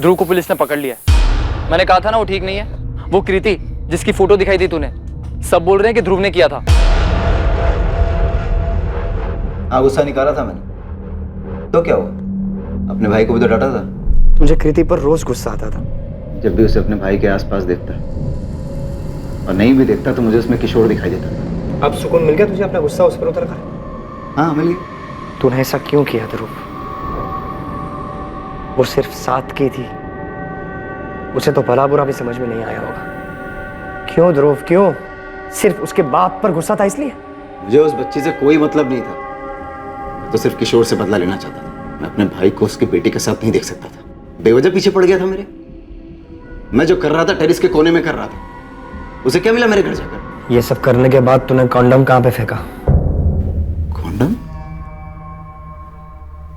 ध्रुव को पुलिस ने पकड़ लिया है। मैंने कहा था ना वो ठीक नहीं है। वो कृति जिसकी फोटो दिखाई दी तूने, सब बोल रहे हैं कि ध्रुव ने किया था। गुस्सा निकाला था मैंने, तो क्या हुआ? अपने भाई को भी तो डांटा था। मुझे कृति पर रोज गुस्सा आता था। जब भी उसे अपने भाई के आसपास देखता, और नहीं भी देखता तो मुझे उसमें किशोर दिखाई देता। अब सुकून मिल गया तुझे अपना गुस्सा उस पर उतर कर? हाँ मिल गई। तूने ऐसा क्यों किया ध्रुव? वो सिर्फ साथ की थी, उसे तो भला बुरा भी समझ में नहीं आया होगा। क्यों ध्रुव, क्यों? सिर्फ उसके बाप पर गुस्सा था इसलिए? मुझे उस बच्ची से कोई मतलब नहीं था। मैं तो सिर्फ किशोर से बदला लेना चाहता था। मैं अपने भाई को उसकी बेटी के साथ नहीं देख सकता था। बेवजह पीछे पड़ गया था मेरे। मैं जो कर रहा था टेरिस के कोने में कर रहा था, उसे क्या मिला मेरे घर जाकर? ये सब करने के बाद तूने कॉन्डम कहां पे फेंका? कॉन्डम?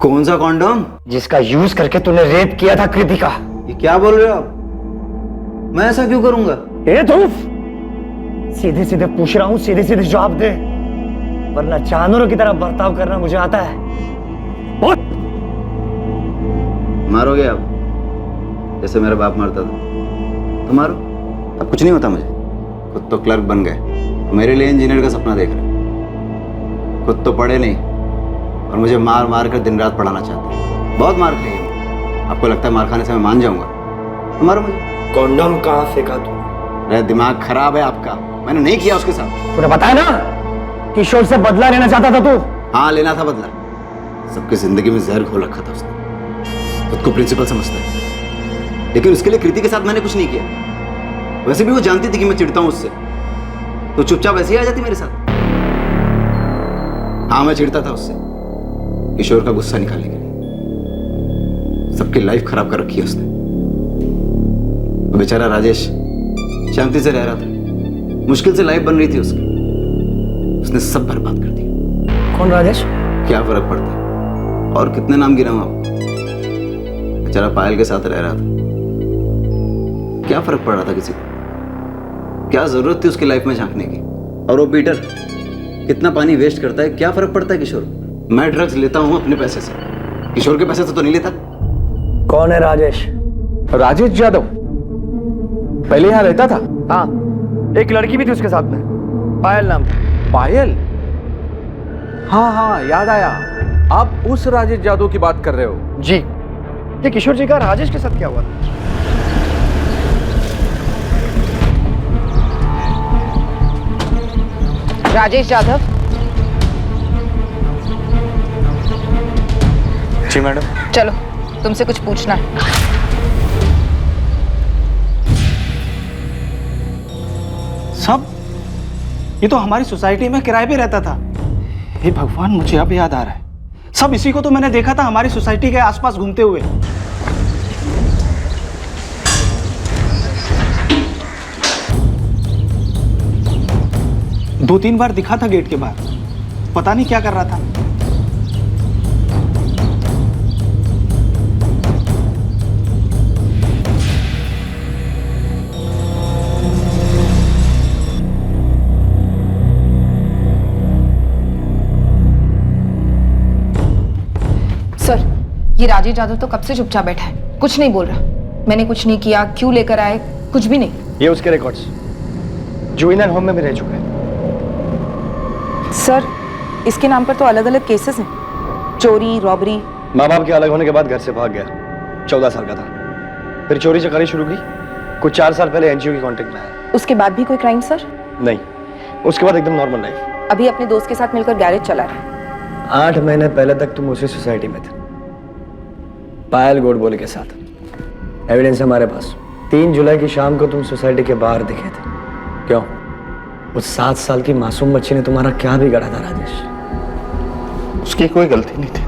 कौन सा कॉन्डम? जिसका यूज करके तूने रेप किया था कृति का। ये क्या बोल रहे हो आप? मैं ऐसा क्यों करूंगा? ए ध्रुव, सीधे सीधे पूछ रहा हूं, सीधे सीधे जवाब दे, वरना जानवरों की तरह बर्ताव करना मुझे आता है। बोल। मारोगे आप जैसे मेरा बाप मारता था तो मारो। अब कुछ नहीं होता मुझे। खुद तो क्लर्क बन गए, मेरे लिए इंजीनियर का सपना देख रहे। खुद तो पढ़े नहीं और मुझे मार मार कर दिन रात पढ़ाना चाहते हैं। बहुत मार खाई है। आपको लगता है मार खाने से मैं मान जाऊंगा? तो मारो मुझे। कॉन्डम कहां फेंका तू? मेरा दिमाग खराब है आपका। मैंने नहीं किया उसके साथ। तूने बताया ना किशोर से बदला लेना चाहता था तू। हाँ लेना था बदला। सबकी जिंदगी में जहर घोल रखा था उसने। खुद को प्रिंसिपल समझता है, लेकिन उसके लिए कृति के साथ मैंने कुछ नहीं किया। वैसे भी वो जानती थी कि मैं चिढ़ता हूं उससे, तो चुपचाप ऐसे ही आ जाती मेरे साथ। हाँ मैं चिढ़ता था उससे, किशोर का गुस्सा निकालने के लिए। सबकी लाइफ खराब कर रखी है उसने। तो बेचारा राजेश शांति से रह रहा था, मुश्किल से लाइफ बन रही थी उसकी, उसने सब बर्बाद कर दिया। कौन राजेश? क्या फर्क पड़ता है? और कितने नाम गिनाऊं आपको? बेचारा पायल के साथ रह रहा था। क्या फर्क पड़ रहा था किसी को? क्या जरूरत थी उसकी लाइफ में झांकने की? और वो पीटर कितना पानी वेस्ट करता है, क्या फर्क पड़ता है किशोर? मैं ड्रग्स लेता हूं अपने पैसे से, किशोर के पैसे से तो नहीं लेता। कौन है राजेश? राजेश यादव पहले यहाँ रहता था। हाँ, एक लड़की भी थी उसके साथ में, पायल नाम था। पायल? हाँ हाँ याद आया। आप उस राजेश यादव की बात कर रहे हो? जी। ये किशोर जी का राजेश के साथ क्या हुआ? राजेश यादव। जी मैडम। चलो, तुमसे कुछ पूछना है। सब ये तो हमारी सोसाइटी में किराए पे रहता था। हे भगवान, मुझे अब याद आ रहा है। सब इसी को तो मैंने देखा था हमारी सोसाइटी के आसपास घूमते हुए। दो तीन बार दिखा था गेट के बाहर, पता नहीं क्या कर रहा था। सर, ये राजेश यादव तो कब से चुपचाप बैठा है, कुछ नहीं बोल रहा। मैंने कुछ नहीं किया, क्यों लेकर आए, कुछ भी नहीं। ये उसके रिकॉर्ड्स जुवेनाइल होम में भी रह चुके हैं। सर, इसके नाम पर तो अलग अलग केसेस हैं, चोरी, रॉबरी। माँ बाप के अलग होने के बाद घर से भाग गया, 14 साल का था। फिर चोरी चकारी शुरू की, कुछ 4 साल पहले एनजीओ की कांटेक्ट में आया। उसके बाद भी कोई क्राइम सर? नहीं, उसके बाद एकदम नॉर्मल लाइफ। अभी अपने दोस्त के साथ मिलकर गैरेज चला रहा है। 8 महीने पहले तक तुम उसी सोसाइटी में थे, पायल गोडबोले के साथ। एविडेंस हमारे पास। 3 जुलाई की शाम को तुम सोसाइटी के बाहर दिखे थे। क्यों? उस 7 साल की मासूम बच्ची ने तुम्हारा क्या बिगाड़ा था राजेश? उसकी कोई गलती नहीं थी,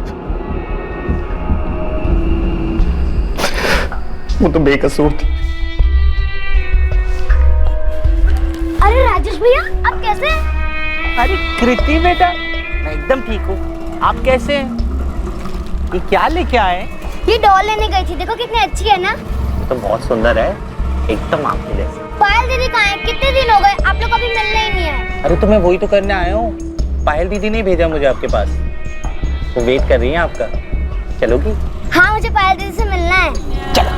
वो तो बेकसूर थी। अरे राजेश भैया, आप कैसे हैं? अरे कृति बेटा, मैं एकदम ठीक हूँ। आप कैसे हैं? ये क्या लेके आए? ये डॉल लेने गई थी, देखो कितनी अच्छी है ना। तो बहुत सुंदर है, एकदम आपके जैसे। पायल दीदी कहाँ है? कितने दिन हो गए, आप लोग अभी मिलने ही नहीं आए। अरे तो मैं वही तो करने आया हूँ। पायल दीदी ने भेजा मुझे आपके पास, वो वेट कर रही है आपका। चलोगी? हाँ, मुझे पायल दीदी से मिलना है। चलो।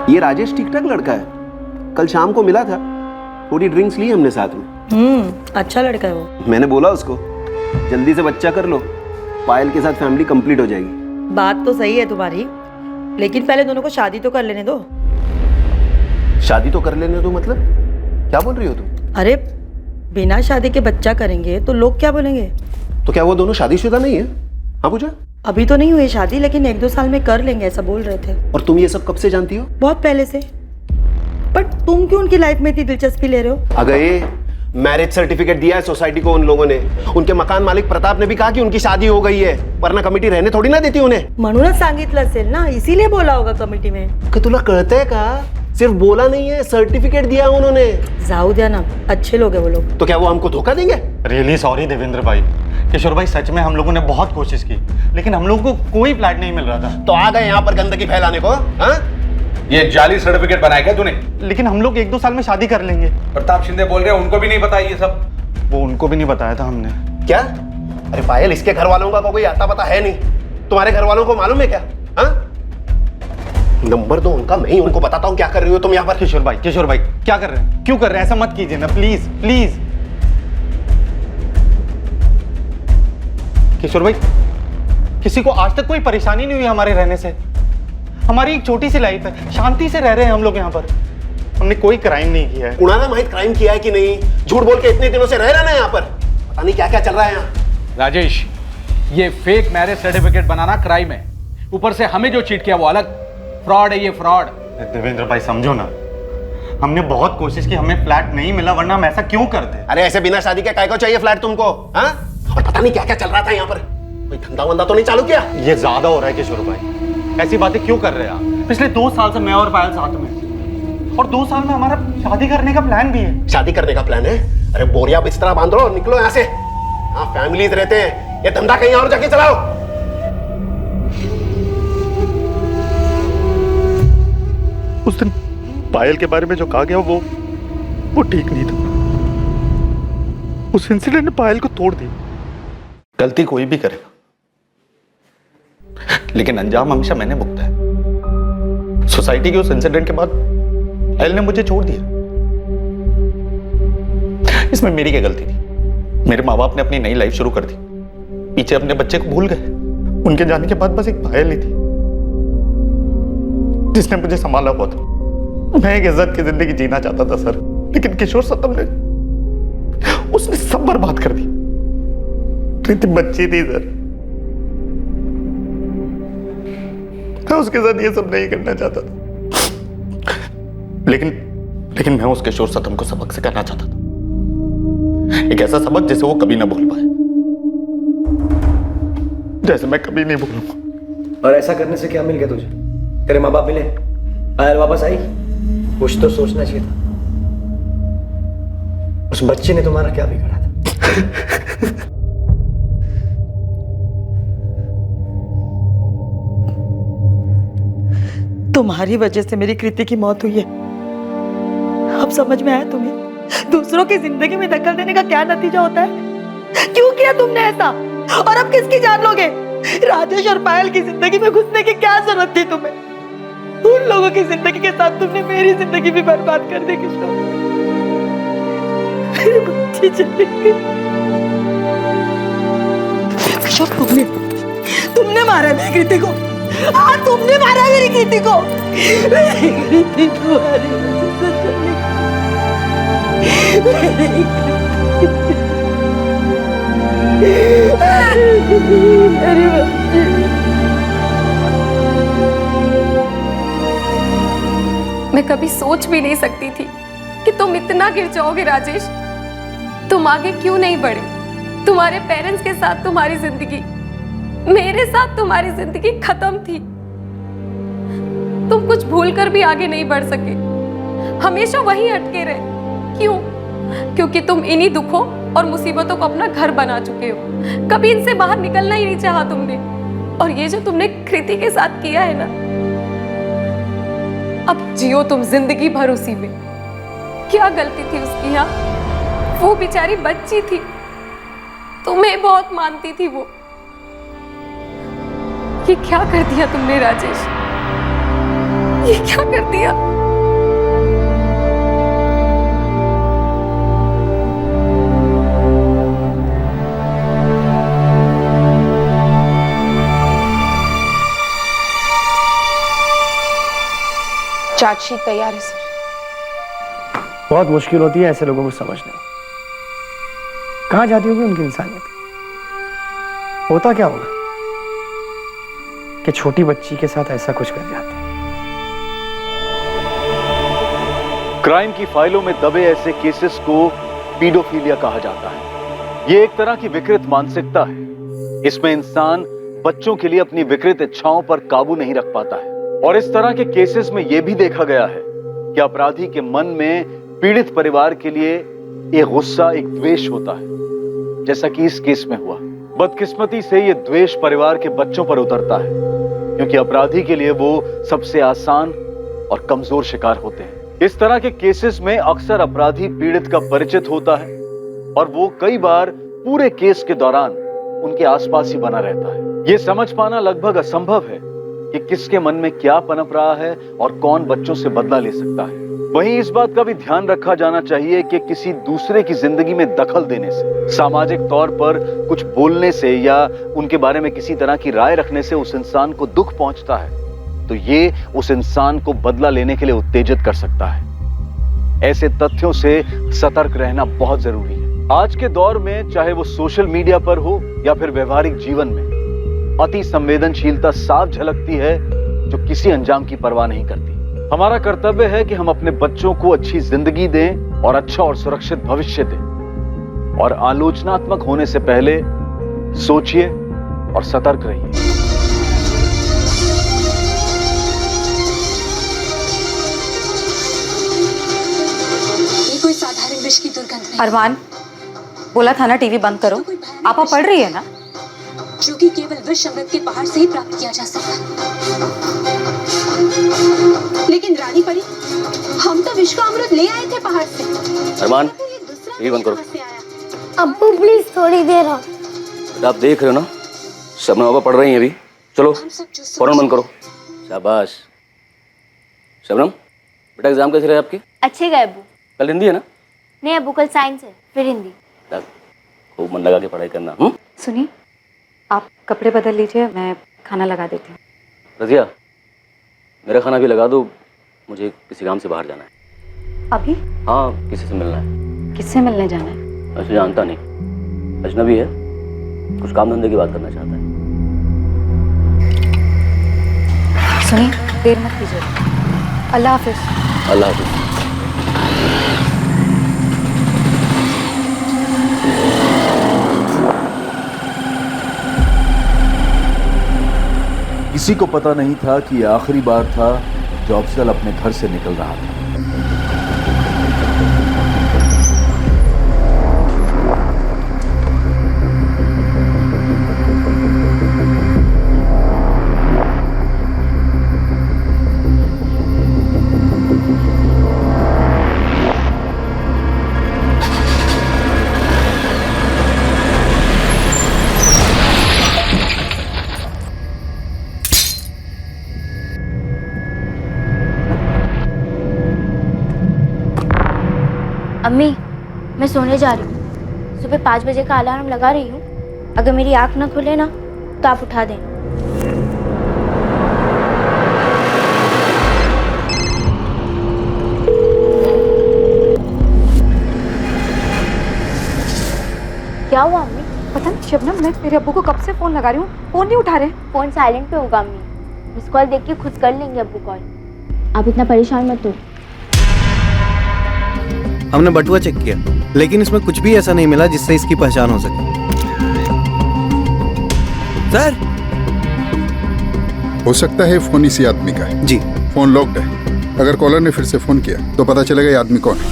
ये राजेश ठीक ठाक लड़का है, कल शाम को मिला था, थोड़ी ड्रिंक्स ली हमने साथ में। अच्छा लड़का है वो। मैंने बोला उसको जल्दी से बच्चा कर लो, पायल के साथ फैमिली कंप्लीट हो जाएगी। बात तो सही है तुम्हारी, लेकिन पहले दोनों को शादी तो कर लेने दो। शादी तो कर लेने दो मतलब क्या बोल रही हो तुम? अरे बिना शादी के बच्चा करेंगे तो लोग क्या बोलेंगे? तो क्या वो दोनों शादीशुदा नहीं है? हाँ पूजा। अभी तो नहीं हुई शादी, लेकिन 1-2 साल में कर लेंगे ऐसा बोल रहे थे। और तुम ये सब कब से जानती हो? बहुत पहले से। पर तुम क्यों उनकी लाइफ में इतनी दिलचस्पी ले रहे हो? अगर ये मैरिज सर्टिफिकेट दिया है सोसाइटी को उन लोगों ने, उनके मकान मालिक प्रताप ने भी कहा कि उनकी शादी हो गई है, वरना कमिटी रहने थोड़ी ना देती उन्हें। म्हणूनच सांगितलं असेल ना, इसीलिए बोला होगा कमिटी में। कि तुला कळतंय का? सिर्फ बोला नहीं है, सर्टिफिकेट दिया उन्होंने। जाऊ द्या ना, अच्छे लोग हैं वो लोग। तो क्या वो हमको धोखा देंगे? रियली सॉरी देवेंद्र भाई। किशोर भाई सच में हम लोगों ने बहुत कोशिश की, लेकिन हम लोगों को कोई फ्लैट नहीं मिल रहा था। तो आ गए यहाँ पर गंदगी फैलाने को? हाँ? ये जाली सर्टिफिकेट बनाया क्या तूने? लेकिन हम लोग 1-2 साल में शादी कर लेंगे। प्रताप शिंदे बोल रहे हैं उनको भी नहीं पता ये सब। वो उनको भी नहीं बताया था हमने। क्या? अरे पायल, इसके घर वालों का कोई आता पता है नहीं, तुम्हारे घर वालों को मालूम है क्या? हाँ? नंबर दो उनका, मैं ही उनको बताता हूँ क्या कर रही हो तुम यहाँ पर। किशोर भाई क्या कर रहे हैं? क्यों कर रहे हैं? ऐसा मत कीजिए ना, प्लीज प्लीज। किशोर भाई, किसी को आज तक कोई परेशानी नहीं हुई हमारे रहने से। हमारी एक छोटी सी लाइफ है, शांति से रह रहे हैं हम लोग यहाँ पर। हमने कोई क्राइम नहीं किया है। कुणाला माहित क्राइम किया है कि नहीं? झूठ बोल के इतने दिनों से रह रहे ना यहाँ पर, पता नहीं क्या क्या चल रहा है यहाँ। राजेश, ये फेक मैरिज सर्टिफिकेट बनाना क्राइम है, ऊपर से हमें जो चीट किया वो अलग। फ्रॉड है ये, फ्रॉड। देवेंद्र भाई समझो ना, हमने बहुत कोशिश की, हमें फ्लैट नहीं मिला, वरना हम ऐसा क्यों करते? अरे ऐसे बिना शादी के काय को चाहिए फ्लैट तुमको? हाँ? और पता नहीं क्या क्या चल रहा था यहाँ पर, कोई धंधा वंदा तो नहीं चालू किया? ये ज्यादा हो रहा है किशोर भाई, ऐसी बातें क्यों कर रहे हैं आप? पिछले 2 साल से मैं और पायल साथ में, और 2 साल में हमारा शादी करने का प्लान भी है। शादी करने का प्लान है? अरे बोरिया बिस्तरा बांधो और निकलो यहाँ से। हाँ, फैमिलीज रहते हैं, ये धंधा कहीं और जाके चलाओ। उस दिन पायल के बारे में जो कहा गया वो ठीक नहीं था। उस इंसिडेंट ने पायल को तोड़ दी। गलती कोई भी करेगा, लेकिन अंजाम हमेशा मैंने भुगता है। सोसाइटी के उस इंसिडेंट के बाद पायल ने मुझे छोड़ दिया। इसमें मेरी क्या गलती थी? मेरे माँ बाप ने अपनी नई लाइफ शुरू कर दी, पीछे अपने बच्चे को भूल गए। उनके जाने के बाद बस एक पायल ही थी जिसने मुझे संभाला हुआ था। मैं एक इज्जत की जिंदगी जीना चाहता था सर, लेकिन किशोर सतम ने उसने सब बर्बाद कर दी। प्रीति बच्ची थी सर, मैं उसके साथ ये सब नहीं करना चाहता था, लेकिन मैं उस किशोर सतम को सबक सिखाना चाहता था, एक ऐसा सबक जिसे वो कभी ना भूल पाए, जैसे मैं कभी नहीं भूलूंगा। और ऐसा करने से क्या मिल गया तुझे? तेरे माँ बाप मिले, पायल वापस आई, कुछ तो सोचना चाहिए था। उस बच्चे ने तुम्हारा क्या बिगाड़ा था? तुम्हारी वजह से मेरी कृति की मौत हुई है। अब समझ में आया तुम्हें दूसरों की जिंदगी में दखल देने का क्या नतीजा होता है? क्यों किया तुमने ऐसा? और अब किसकी जान लोगे? राजेश और पायल की जिंदगी में घुसने की क्या जरूरत थी तुम्हें? उन लोगों की जिंदगी के साथ तुमने मेरी जिंदगी भी बर्बाद कर दी किशोर। मेरी बच्ची चली गई। किशोर, तुमने मारा मेरी कृति को। हाँ, तुमने मारा मेरी कृति को। मेरी कृति तुम्हारी वजह से चली गई। मेरी बच्ची। मैं कभी सोच भी नहीं सकती थी कि तुम इतना गिर जाओगे राजेश। तुम आगे क्यों नहीं बढ़े? तुम्हारे पेरेंट्स के साथ तुम्हारी जिंदगी, मेरे साथ तुम्हारी जिंदगी खत्म थी। तुम कुछ भूल कर भी आगे नहीं बढ़ सके, हमेशा वहीं अटके रहे। क्यों? क्योंकि तुम इन्हीं दुखों और मुसीबतों को अपना घर बना चुके हो। कभी इनसे बाहर निकलना ही नहीं चाहा तुमने। और ये जो तुमने कृति के साथ किया है ना, अब जियो तुम जिंदगी भर उसी में। क्या गलती थी उसकी? यहाँ वो बेचारी बच्ची थी, तुम्हें बहुत मानती थी वो। ये क्या कर दिया तुमने राजेश? ये क्या कर दिया? चार्जशीट तैयार है सर। बहुत मुश्किल होती है ऐसे लोगों को समझने में। कहां जाती होगी उनकी इंसानियत? होता क्या होगा कि छोटी बच्ची के साथ ऐसा कुछ कर जाते हैं। क्राइम की फाइलों में दबे ऐसे केसेस को पीडोफिलिया कहा जाता है। ये एक तरह की विकृत मानसिकता है। इसमें इंसान बच्चों के लिए अपनी विकृत इच्छाओं पर काबू नहीं रख पाता है। और इस तरह के केसेस में यह भी देखा गया है कि अपराधी के मन में पीड़ित परिवार के लिए एक गुस्सा, एक द्वेष होता है, जैसा कि इस केस में हुआ। बदकिस्मती से यह द्वेष परिवार के बच्चों पर उतरता है, क्योंकि अपराधी के लिए वो सबसे आसान और कमजोर शिकार होते हैं। इस तरह के केसेस में अक्सर अपराधी पीड़ित का परिचित होता है और वो कई बार पूरे केस के दौरान उनके आसपास ही बना रहता है। ये समझ पाना लगभग असंभव है कि किसके मन में क्या पनप रहा है और कौन बच्चों से बदला ले सकता है। वहीं इस बात का भी ध्यान रखा जाना चाहिए कि किसी दूसरे की जिंदगी में दखल देने से, सामाजिक तौर पर कुछ बोलने से या उनके बारे में किसी तरह की राय रखने से उस इंसान को दुख पहुंचता है, तो ये उस इंसान को बदला लेने के लिए उत्तेजित कर सकता है। ऐसे तथ्यों से सतर्क रहना बहुत जरूरी है। आज के दौर में चाहे वो सोशल मीडिया पर हो या फिर व्यवहारिक जीवन में, अति संवेदनशीलता साफ झलकती है जो किसी अंजाम की परवाह नहीं करती। हमारा कर्तव्य है कि हम अपने बच्चों को अच्छी जिंदगी दें और अच्छा और सुरक्षित भविष्य दें। और आलोचनात्मक होने से पहले सोचिए और सतर्क रहिए। ये कोई साधारण विष की दुर्गंध नहीं। अरमान, बोला था ना टीवी बंद करो। आपा पढ़ रही है ना? जो कि केवल विष अमृत के पहाड़ से ही प्राप्त किया जा सकता है। लेकिन रानी परी, हम तो विष का अमृत ले आए थे पहाड़ से। अरमान, टीवी बंद करो। अब्बू प्लीज थोड़ी देर आओ। आप देख रहे हो ना, शबनम बाबा पढ़ रही हैं अभी। चलो फौरन बंद करो। शाबाश। शबनम, बेटा एग्जाम कैसे रहे आपके? अच्छे गए अब्बू। कल हिंदी है ना? नहीं अब्बू, कल साइंस है, फिर हिंदी। खूब मन लगा के पढ़ाई करना। सुनिए, आप कपड़े बदल लीजिए, मैं खाना लगा देती हूँ। रजिया, मेरा खाना भी लगा दो, मुझे किसी काम से बाहर जाना है। अभी? हाँ, किसी से मिलना है। किससे मिलने जाना है? वैसे जानता नहीं, अजनबी है, कुछ काम धंधे की बात करना चाहता है। सुनिए, देर मत कीजिए। अल्लाह हाफिज। अल्लाह हाफिज। किसी को पता नहीं था कि यह आखिरी बार था जब अफजल अपने घर से निकल रहा था। अम्मी, मैं सोने जा रही हूँ। सुबह 5 बजे का अलार्म लगा रही हूँ। अगर मेरी आँख ना खुले ना तो आप उठा देना। क्या हुआ अम्मी? पता नहीं शबनम, मैं तेरे अब्बू को कब से फोन लगा रही हूँ, फोन नहीं उठा रहे। फोन साइलेंट पे होगा अम्मी, मिस कॉल देख के खुद कर लेंगे अब्बू कॉल। आप इतना परेशान मत हो। हमने बटुआ चेक किया, लेकिन इसमें कुछ भी ऐसा नहीं मिला जिससे इसकी पहचान हो सके। सर, हो सकता है फोन इसी आदमी का है। जी। फोन लॉक्ड है। अगर कॉलर ने फिर से फोन किया तो पता चलेगा ये आदमी कौन है।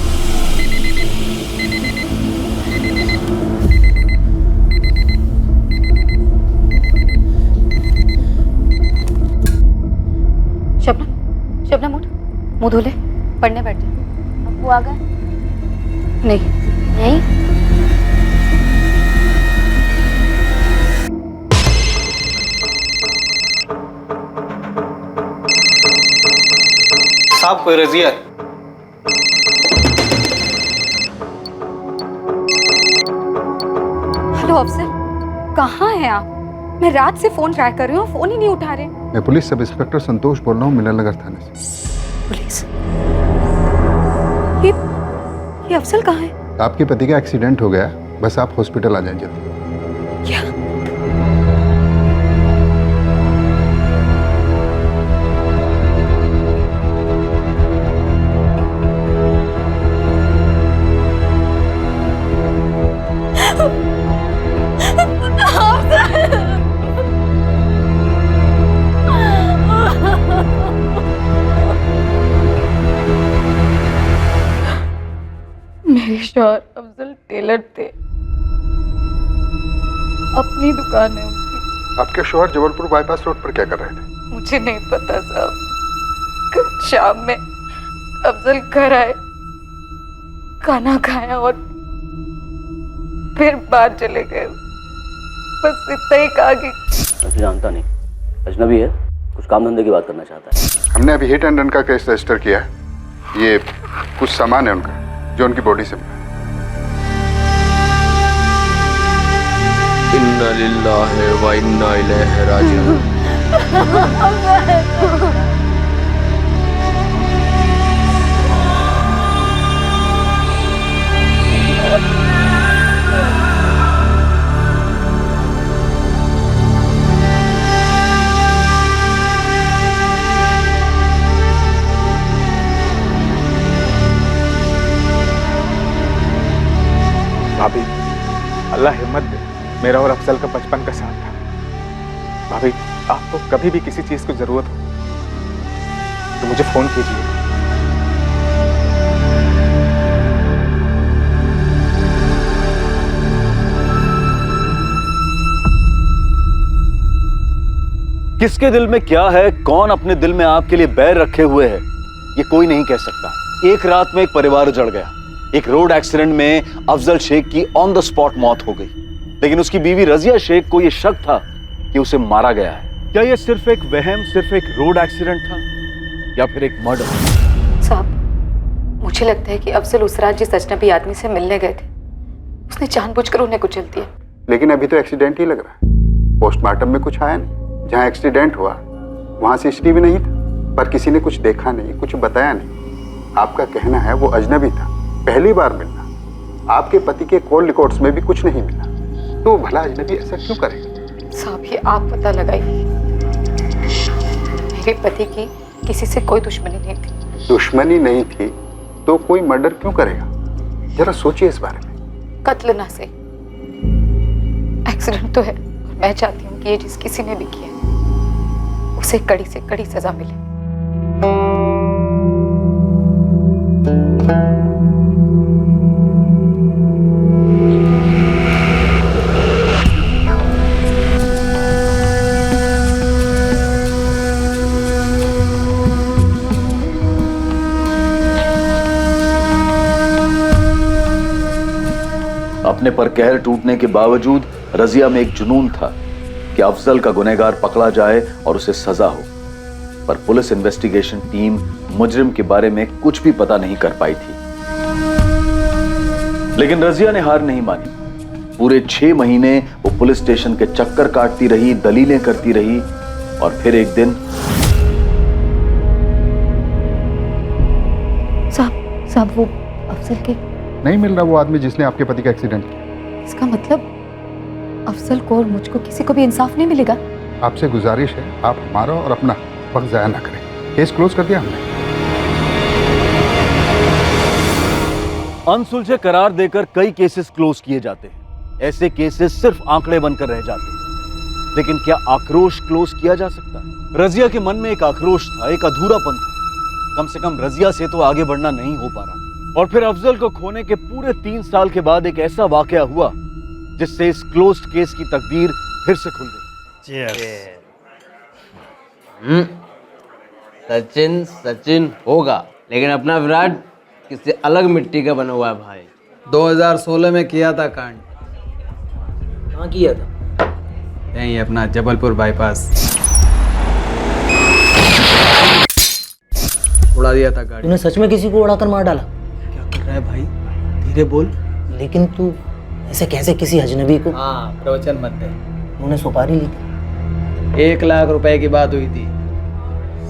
शबनम, शबनम उठ, मुंह धो ले, पढ़ने बैठ जा। अब्बू आ गए? नहीं। नहीं? साहब कोई रजिया है। हेलो अफसर, कहाँ हैं आप? मैं रात से फोन ट्राई कर रही हूँ, फोन ही नहीं उठा रहे। मैं पुलिस सब इंस्पेक्टर संतोष बोल रहा हूँ, मिलन नगर थाने से। पुलिस? ये अफसल कहाँ है? आपके पति का एक्सीडेंट हो गया, बस आप हॉस्पिटल आ जाएं जल्दी। क्या? मेरे शौहर अफजल टेलर थे, अपनी दुकान है उनकी। आपके शौहर जबलपुर बाईपास रोड पर क्या कर रहे थे? मुझे नहीं पता साहब। कल शाम में अफजल घर आए, खाना खाया और फिर बाहर चले गए। बस इतना ही कहा कि मैं जानता नहीं, अजनबी है, कुछ काम धंधे की बात करना चाहता है। हमने अभी हिट एंड रन का केस रजिस्टर किया है। ये कुछ सामान है उनका जो उनकी बॉडी से मिला। इन्ना लिल्लाहि व इन्ना इलैहि राजिऊन। भाभी, अल्लाह हिम्मत दे, मेरा और अफजल का बचपन का साथ था। भाभी, आपको कभी भी किसी चीज की जरूरत हो तो मुझे फोन कीजिए। किसके दिल में क्या है, कौन अपने दिल में आपके लिए बैर रखे हुए है, ये कोई नहीं कह सकता। एक रात में एक परिवार उजड़ गया। एक रोड एक्सीडेंट में अफजल शेख की ऑन द स्पॉट मौत हो गई, लेकिन उसकी बीवी रजिया शेख को यह शक था कि उसे मारा गया है। क्या यह सिर्फ एक वहम, सिर्फ एक रोड एक्सीडेंट था या फिर एक मर्डर? साहब, मुझे लगता है कि अफजल उस रात जिस अजनबी आदमी से मिलने गए थे, उसने जानबूझकर उन्हें कुचल दिया। लेकिन अभी तो एक्सीडेंट ही लग रहा है। पोस्टमार्टम में कुछ आया नहीं। जहाँ एक्सीडेंट हुआ वहाँ CCTV नहीं था, पर किसी ने कुछ देखा नहीं, कुछ बताया नहीं। आपका कहना है वो अजनबी था, पहली बार मिलना। आपके पति के कॉल रिकॉर्ड्स में भी कुछ नहीं मिला, तो भला अजनबी ऐसा क्यों करेगा? साहब, ये आप पता लगाइए। मेरे पति की किसी से कोई दुश्मनी नहीं थी। दुश्मनी नहीं थी तो कोई मर्डर क्यों करेगा? जरा सोचिए इस बारे में। कत्ल ना से एक्सीडेंट तो है, और मैं चाहती हूँ कि ये जिस किसी ने भी किया उसे कड़ी से कड़ी सजा मिले। अपने पर कहर टूटने के बावजूद रजिया में एक जुनून था कि अफजल का गुनहगार पकड़ा जाए और उसे सजा हो, पर पुलिस इन्वेस्टिगेशन टीम मुजरिम के बारे में कुछ भी पता नहीं कर पाई थी। लेकिन रजिया ने हार नहीं मानी। पूरे 6 महीने वो पुलिस स्टेशन के चक्कर काटती रही, दलीलें करती रही, और फिर एक दिन साहब वो अफजल के नहीं मिल रहा वो आदमी जिसने आपके पति का एक्सीडेंट किया। इसका मतलब अफजल को और मुझको किसी को भी इंसाफ नहीं मिलेगा। आपसे गुजारिश है, आप हमारा और अपना वक्त जाया ना करें। केस क्लोज कर दिया हमने। अनसुलझे करार देकर कई केसेस क्लोज किए जाते हैं। ऐसे केसेस सिर्फ आंकड़े बनकर रह जाते हैं। लेकिन क्या आक्रोश क्लोज किया जा सकता है? रजिया के मन में एक आक्रोश था, एक अधूरापन था। कम से कम रजिया से तो आगे बढ़ना नहीं हो पा रहा। और फिर अफजल को खोने के पूरे 3 साल के बाद एक ऐसा वाकया हुआ जिससे इस क्लोज्ड केस की तकदीर फिर से खुल गई। सचिन सचिन होगा, लेकिन अपना विराट किसी अलग मिट्टी का बना हुआ है भाई। 2016 में किया था कांड। कहाँ किया था? यहीं अपना जबलपुर बाईपास। उड़ा दिया था गाड़ी। तूने सच में किसी को उड़ाकर मार डाला? क्या कर रहा है भाई, धीरे बोल। लेकिन तू ऐसे कैसे किसी अजनबी को? हाँ, प्रवचन मत दे। तूने सुपारी ली थी? 1 लाख रुपए की बात हुई थी,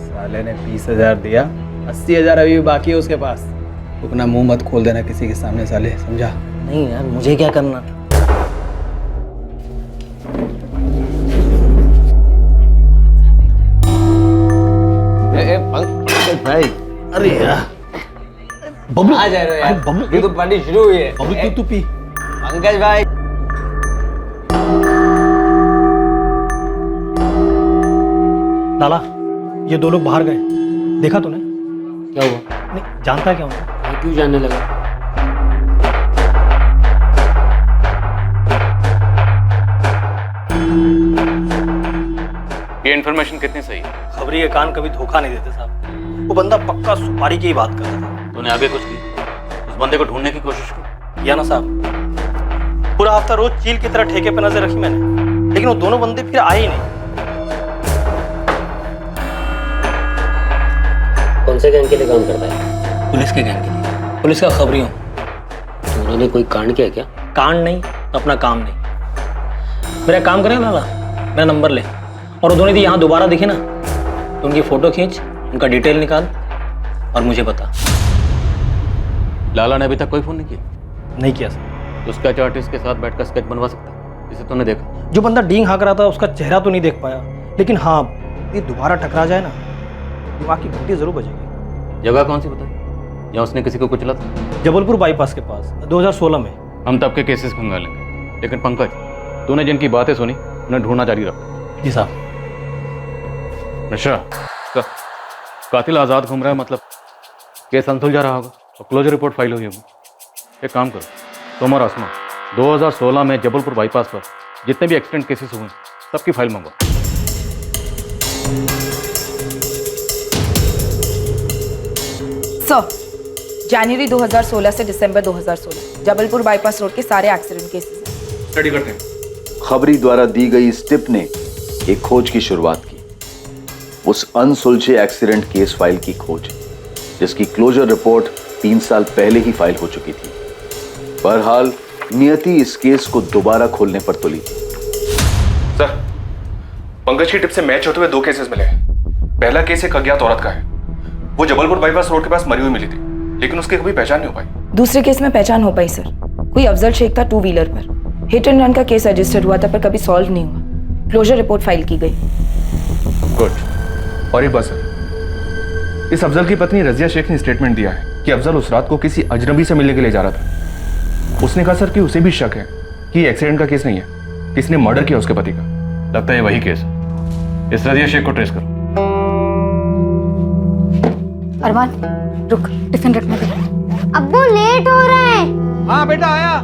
साले ने 20,000 दिया, 80,000 अभी भी बाकी है उसके पास। तू अपना मुंह मत खोल देना किसी के सामने साले, समझा? नहीं यार, मुझे क्या करना? पंकज भाई, अरे यार बबलू आ जा रहे हो यार। बबलू, ये तो पार्टी शुरू हुई है। बबलू तू पी। पंकज भाई, लाला, ये 2 लोग बाहर गए, देखा तूने? क्या हुआ? नहीं जानता क्या उन्हें? मैं क्यों जानने लगा? ये इन्फॉर्मेशन कितनी सही है? खबरी के कान कभी धोखा नहीं देते साहब। वो बंदा पक्का सुपारी की ही बात कर रहा था। तूने आगे कुछ की? उस बंदे को ढूंढने की कोशिश की? किया ना साहब, पूरा हफ्ता रोज चील की तरह ठेके पे नजर रखी मैंने, लेकिन वो दोनों बंदे फिर आए ही नहीं। कौन से गैंग के लिए काम करता है? पुलिस के गैंग के लिए। पुलिस का खबरी हूँ। तो उन्होंने कोई कांड किया क्या? कांड नहीं तो अपना काम नहीं। मेरा काम करें लाला, मेरा नंबर ले, और वो दोनों यदि यहाँ दोबारा दिखे ना तो उनकी फोटो खींच, उनका डिटेल निकाल और मुझे बता। लाला ने अभी तक कोई फोन नहीं किया? नहीं किया सर। उसका आर्टिस्ट के साथ बैठकर स्केच बनवा सकता है, जिसे तूने देखा? जो बंदा डींग हाँक रहा था उसका चेहरा तो नहीं देख पाया, लेकिन हाँ ये दोबारा टकरा जाए ना, दिमाग की घंटी जरूर बजेगी। जगह कौन सी बताई जहाँ उसने किसी को कुचला था? जबलपुर बाईपास के पास, 2016 में। हम तब के केसेस खंगालेंगे, लेकिन पंकज, तूने जिनकी बातें सुनी उन्हें ढूंढना जारी रख। जी साहब। मिश्रा, कातिल आजाद घूम रहा है, मतलब केस अनसुलझा रहा होगा और क्लोजर रिपोर्ट फाइल हुई होगी। एक काम करो, तुम और आसमा 2016 में जबलपुर बाईपास पर जितने भी एक्सीडेंट केसेस हुए सबकी फाइल मंगवाओ। सर, जनवरी 2016 से दिसंबर 2016 जबलपुर बाईपास रोड के सारे एक्सीडेंट केसेस स्टडी करते हैं। खबरी द्वारा दी गई इस टिप ने एक खोज की शुरुआत की, उस अनसुलझे एक्सीडेंट केस फाइल की खोज जिसकी क्लोजर रिपोर्ट 3 साल पहले ही फाइल हो चुकी थी। बहरहाल नियति इस केस को दोबारा खोलने पर तुली थी। सर, पंकज की टिप से मैच होते हुए 2 केसेस मिले हैं। पहला केस एक अज्ञात औरत का है, वो जबलपुर बाईपास रोड के पास मरी हुई मिली थी, लेकिन उसकी कभी पहचान नहीं हो पाई। दूसरे केस में पहचान हो पाई सर, कोई अफजल शेख था 2 व्हीलर पर। हिट एंड रन का केस रजिस्टर हुआ था पर कभी सॉल्व नहीं हुआ। क्लोजर रिपोर्ट फाइल की गई। गुड। और एक बात सर, इस अफजल की पत्नी रजिया शेख ने स्टेटमेंट दिया है कि अफजल उस रात को किसी अजनबी से मिलने के लिए जा रहा था। उसने कहा सर कि उसे भी शक है कि एक्सीडेंट का केस नहीं है, किसी ने मर्डर किया उसके पति का। लगता है वही केस है। इस रजिया शेख को ट्रेस करो। अरमान रुक, टिफिन रखने दे। अब्बू लेट हो रहा है। हाँ बेटा आया।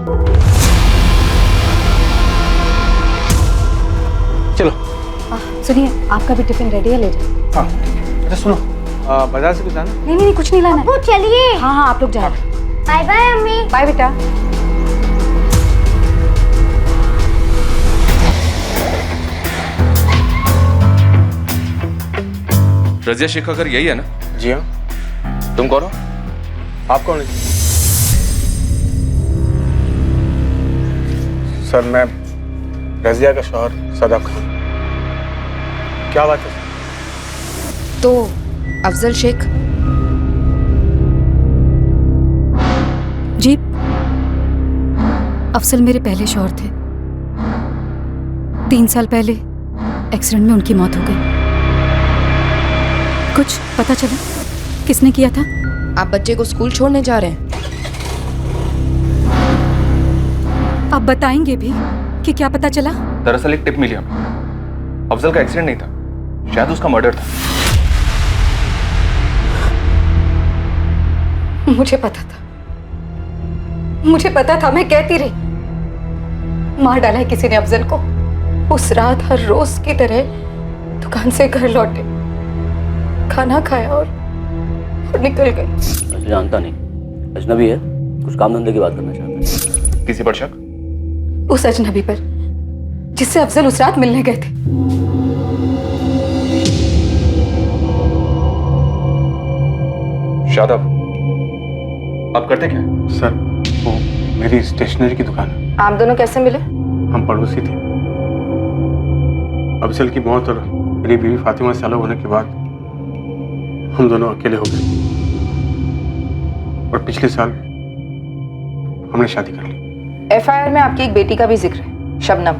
चलो। सुनिए, आपका भी टिफिन रेडी है, ले जाओ। हाँ, अच्छा सुनो, बाजार से कुछ लाना? नहीं, कुछ नहीं लाना। अब्बू चलिए। हाँ, आप लोग जाओ। बाय बाय अम्मी। बाय बेटा। रजिया शेख अगर यही है ना? जी हाँ। तुम कौन हो? आप कौन है? सर, मैं रजिया का शौहर सदाब खान। क्या बात है? तो अफजल शेख? जी, अफजल मेरे पहले शौहर थे। 3 साल पहले एक्सीडेंट में उनकी मौत हो गई। कुछ पता चला किसने किया था? आप बच्चे को स्कूल छोड़ने जा रहे हैं? आप बताएंगे भी कि क्या पता चला? दरअसल एक टिप मिली हमें। अफजल का एक्सीडेंट नहीं था, शायद उसका मर्डर था। मुझे पता था, मैं कहती रही। मार डाला है किसी ने अफजल को। उस रात हर रोज की तरह दुकान से घर लौटे, खाना खाया और निकल गए। ऐसे जानता नहीं, अजनबी है, कुछ काम धंधे की बात करना चाहता है। किसी पर शक? उस अजनबी पर जिससे अफजल उस रात मिलने गए थे। शादाब, आप करते क्या हैं? सर वो मेरी स्टेशनरी की दुकान है। आप दोनों कैसे मिले? हम पड़ोसी थे। अफजल की मौत और मेरी बीवी फातिमा से अलग होने के बाद हम दोनों अकेले हो गए और पिछले साल हमने शादी कर ली। एफआईआर में आपकी एक बेटी का भी जिक्र है, शबनम।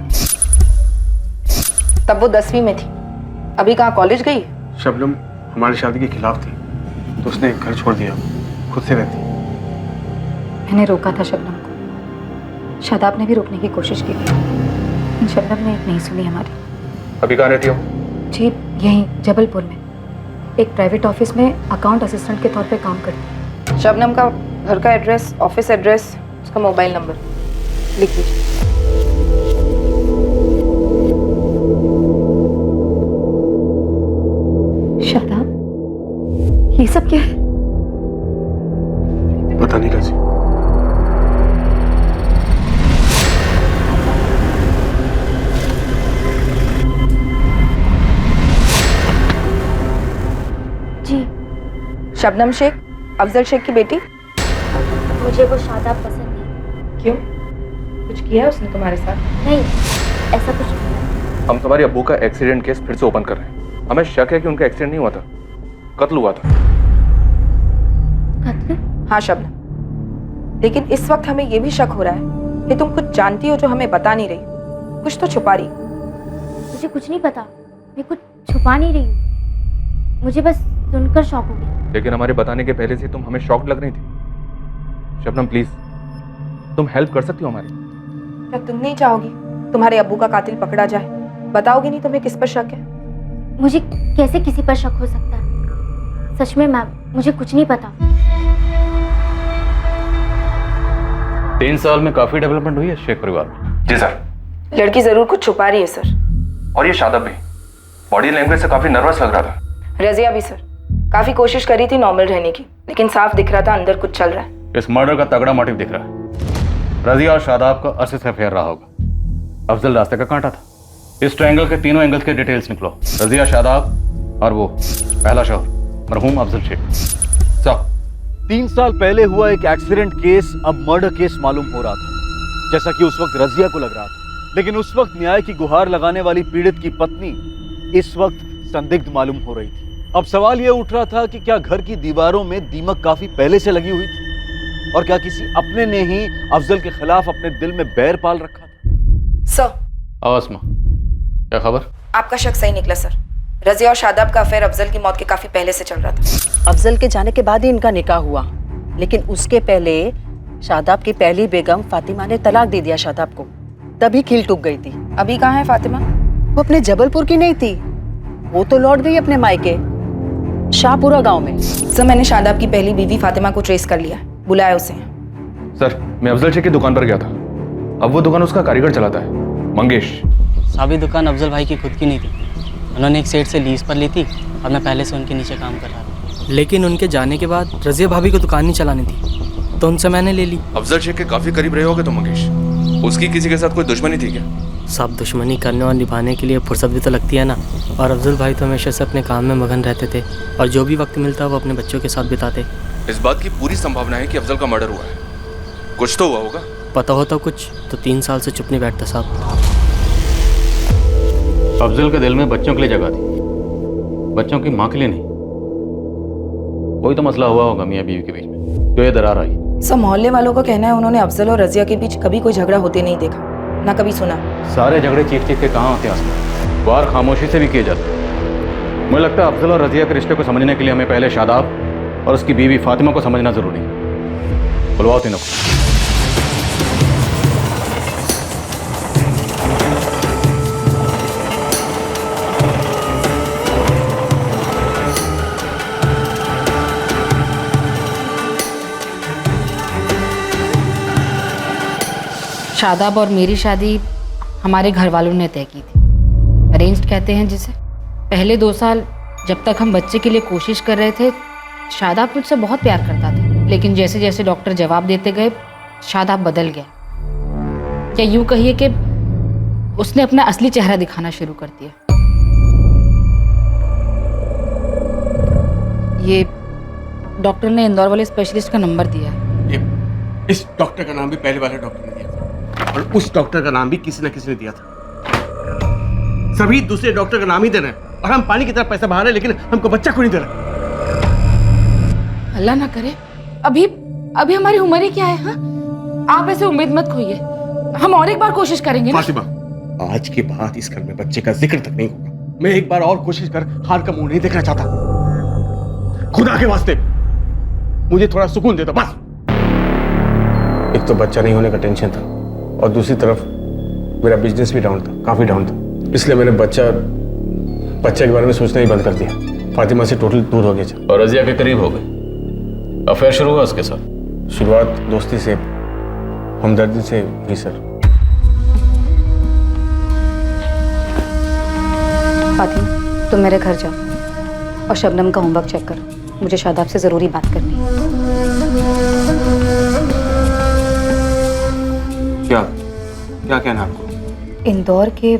तब वो 10वीं में थी, अभी कहाँ कॉलेज गई? शबनम हमारी शादी के खिलाफ थी तो उसने घर छोड़ दिया, खुद से रहती। मैंने रोका था शबनम को, शादाब ने भी रोकने की कोशिश की थी, शबनम ने नहीं सुनी हमारी। अभी कहाँ रहती हो? जी यहीं जबलपुर में, एक प्राइवेट ऑफिस में अकाउंट असिस्टेंट के तौर पे काम करती। शबनम का घर का एड्रेस, ऑफिस एड्रेस, उसका मोबाइल नंबर लिख लीजिए। शादाब, ये सब क्या है? पता नहीं रजी। जी शबनम शेख, अफजल शेख की बेटी। मुझे वो शादाब पसंद नहीं। क्यों? कुछ किया है उसने तुम्हारे साथ? नहीं, ऐसा कुछ नहीं। हम तुम्हारे अब्बू का एक्सीडेंट केस फिर से ओपन कर रहे हैं। हमें शक है कि उनका एक्सीडेंट नहीं हुआ था, कत्ल हुआ था। कत्ल? हाँ शबनम, लेकिन इस वक्त हमें यह भी शक हो रहा है कि तुम कुछ जानती हो जो हमें बता नहीं रही, कुछ तो छुपा रही। मुझे कुछ नहीं पता, मैं कुछ छुपा नहीं रही हूँ, मुझे बस सुनकर शौक हो गया। लेकिन हमारे बताने के पहले से तुम हमें शॉक्ड लग रही थी। शबनम प्लीज, तुम हेल्प कर सकती हो हमारी? क्या तुम नहीं चाहोगी तुम्हारे अब्बू का कातिल पकड़ा जाए? बताओगी नहीं तुम्हें किस पर शक है? मुझे कैसे किसी पर शक हो सकता है? सच में मैम, मुझे कुछ नहीं पता। 3 साल में काफी डेवलपमेंट हुई है शेख परिवार में। जी सर। लड़की जरूर कुछ छुपा रही है सर। और ये शादाब भी बॉडी लैंग्वेज से काफी नर्वस लग रहा था। रजिया भी सर, काफी कोशिश करी थी नॉर्मल रहने की, लेकिन साफ दिख रहा था अंदर कुछ चल रहा है। इस मर्डर का तगड़ा मोटिव दिख रहा है। रजिया और शादाब का अरसे से अफेयर रहा होगा। अफजल रास्ते का कांटा था। इस ट्रायंगल के तीनों एंगल्स के डिटेल्स निकलो। रजिया, शादाब और वो पहला शोहर मरहूम अफजल शेख। साहब, 3 साल पहले हुआ एक एक्सीडेंट केस अब मर्डर केस मालूम हो रहा था, जैसा कि उस वक्त रजिया को लग रहा था। लेकिन उस वक्त न्याय की गुहार लगाने वाली पीड़ित की पत्नी इस वक्त संदिग्ध मालूम हो रही थी। अब सवाल यह उठ रहा था कि क्या घर की दीवारों में दीमक काफी पहले से लगी हुई थी, और क्या किसी अपने ने ही अफजल के खिलाफ अपने दिल में बैर पाल रखा था? सर, आसमा, क्या खबर? आपका शक सही निकला सर। रजिया और शादाब का अफेयर अफजल की मौत के काफी पहले से चल रहा था। अफजल के जाने के बाद ही इनका निकाह हुआ, लेकिन उसके पहले शादाब की पहली बेगम फातिमा ने तलाक दे दिया शादाब को, तभी खील टूट गई थी। अभी कहाँ है फातिमा? वो अपने जबलपुर की नहीं थी, वो तो लौट गई अपने मायके शाहपुरा गांव में। सर, मैंने शादाब की पहली बीवी फातिमा को ट्रेस कर लिया, बुलाया उसे। सर, मैं अफजल शेख की दुकान पर गया था। अब वो दुकान उसका कारीगर चलाता है, मंगेश। साबी दुकान अफजल भाई की खुद की नहीं थी, उन्होंने एक सेठ से लीज पर ली थी और मैं पहले से उनके नीचे काम कर रहा था। लेकिन उनके जाने के बाद रजिया भाभी को दुकान नहीं चलानी थी, तो उनसे मैंने ले ली। अफजल शेख के काफी करीब रहे होगे तो मंगेश, उसकी किसी के साथ कोई दुश्मनी थी क्या? सब दुश्मनी करने और निभाने के लिए फुर्सत भी तो लगती है ना। और अफजल भाई तो हमेशा से अपने काम में मगन रहते थे और जो भी वक्त मिलता वो अपने बच्चों के साथ बिताते। इस बात की पूरी संभावना है कि अफजल का मर्डर हुआ है। कुछ तो हुआ होगा। पता होता कुछ तो 3 साल से चुप नहीं बैठता साहब। अफजल के दिल में बच्चों के लिए जगह थी, बच्चों की माँ के लिए नहीं। कोई तो मसला हुआ होगा मियाँ बीवी के बीच में, जो ये दरार आई। सब मोहल्ले वालों का कहना है उन्होंने अफजल और रजिया के बीच कभी कोई झगड़ा होते नहीं देखा, ना कभी सुना। सारे झगड़े चीख चीख के कहाँ होते हैं, वार खामोशी से भी किए जाते हैं। मुझे लगता है अफजल और रजिया के रिश्ते को समझने के लिए हमें पहले शादाब और उसकी बीवी फातिमा को समझना जरूरी है। बुलवाओ तीनों को। शादाब और मेरी शादी हमारे घर वालों ने तय की थी, अरेंज्ड कहते हैं जिसे। पहले 2 साल जब तक हम बच्चे के लिए कोशिश कर रहे थे, शादाब मुझसे बहुत प्यार करता था, लेकिन जैसे जैसे डॉक्टर जवाब देते गए शादाब बदल गया, या यूं कहिए कि उसने अपना असली चेहरा दिखाना शुरू कर दिया। ये डॉक्टर ने इंदौर वाले स्पेशलिस्ट का नंबर दिया है। इस डॉक्टर का नाम भी पहले वाले डॉक्टर ने दिया था और उस डॉक्टर का नाम भी किसी न किसी ने दिया था। सभी दूसरे डॉक्टर का नाम ही दे रहे हैं और हम पानी की तरह पैसा बहा रहे हैं, लेकिन हमको बच्चा क्यों नहीं दे रहा? अल्लाह ना करे, अभी अभी हमारी उम्र ही क्या है? हाँ, आप ऐसे उम्मीद मत खोइए, हम और एक बार कोशिश करेंगे ना। फातिमा, आज के बाद इस घर में बच्चे का जिक्र तक नहीं होगा। मैं एक बार और कोशिश कर हार का मुंह नहीं देखना चाहता। खुदा के वास्ते मुझे थोड़ा सुकून दे दो बस। एक तो बच्चा नहीं होने का टेंशन था और दूसरी तरफ मेरा बिजनेस भी डाउन था, काफी डाउन था। इसलिए मैंने बच्चे के बारे में सोचना ही बंद कर दिया। फातिमा से टोटल दूर हो गया। और रजिया के करीब हो गए, अफेयर शुरू हुआ उसके साथ? शुरुआत दोस्ती से, हमदर्दी से हुई सर। फातिमा, तुम मेरे घर जाओ और शबनम का होमवर्क चेक करो। मुझे शादाब से जरूरी बात करनी है। क्या क्या कहना आपको? इंदौर के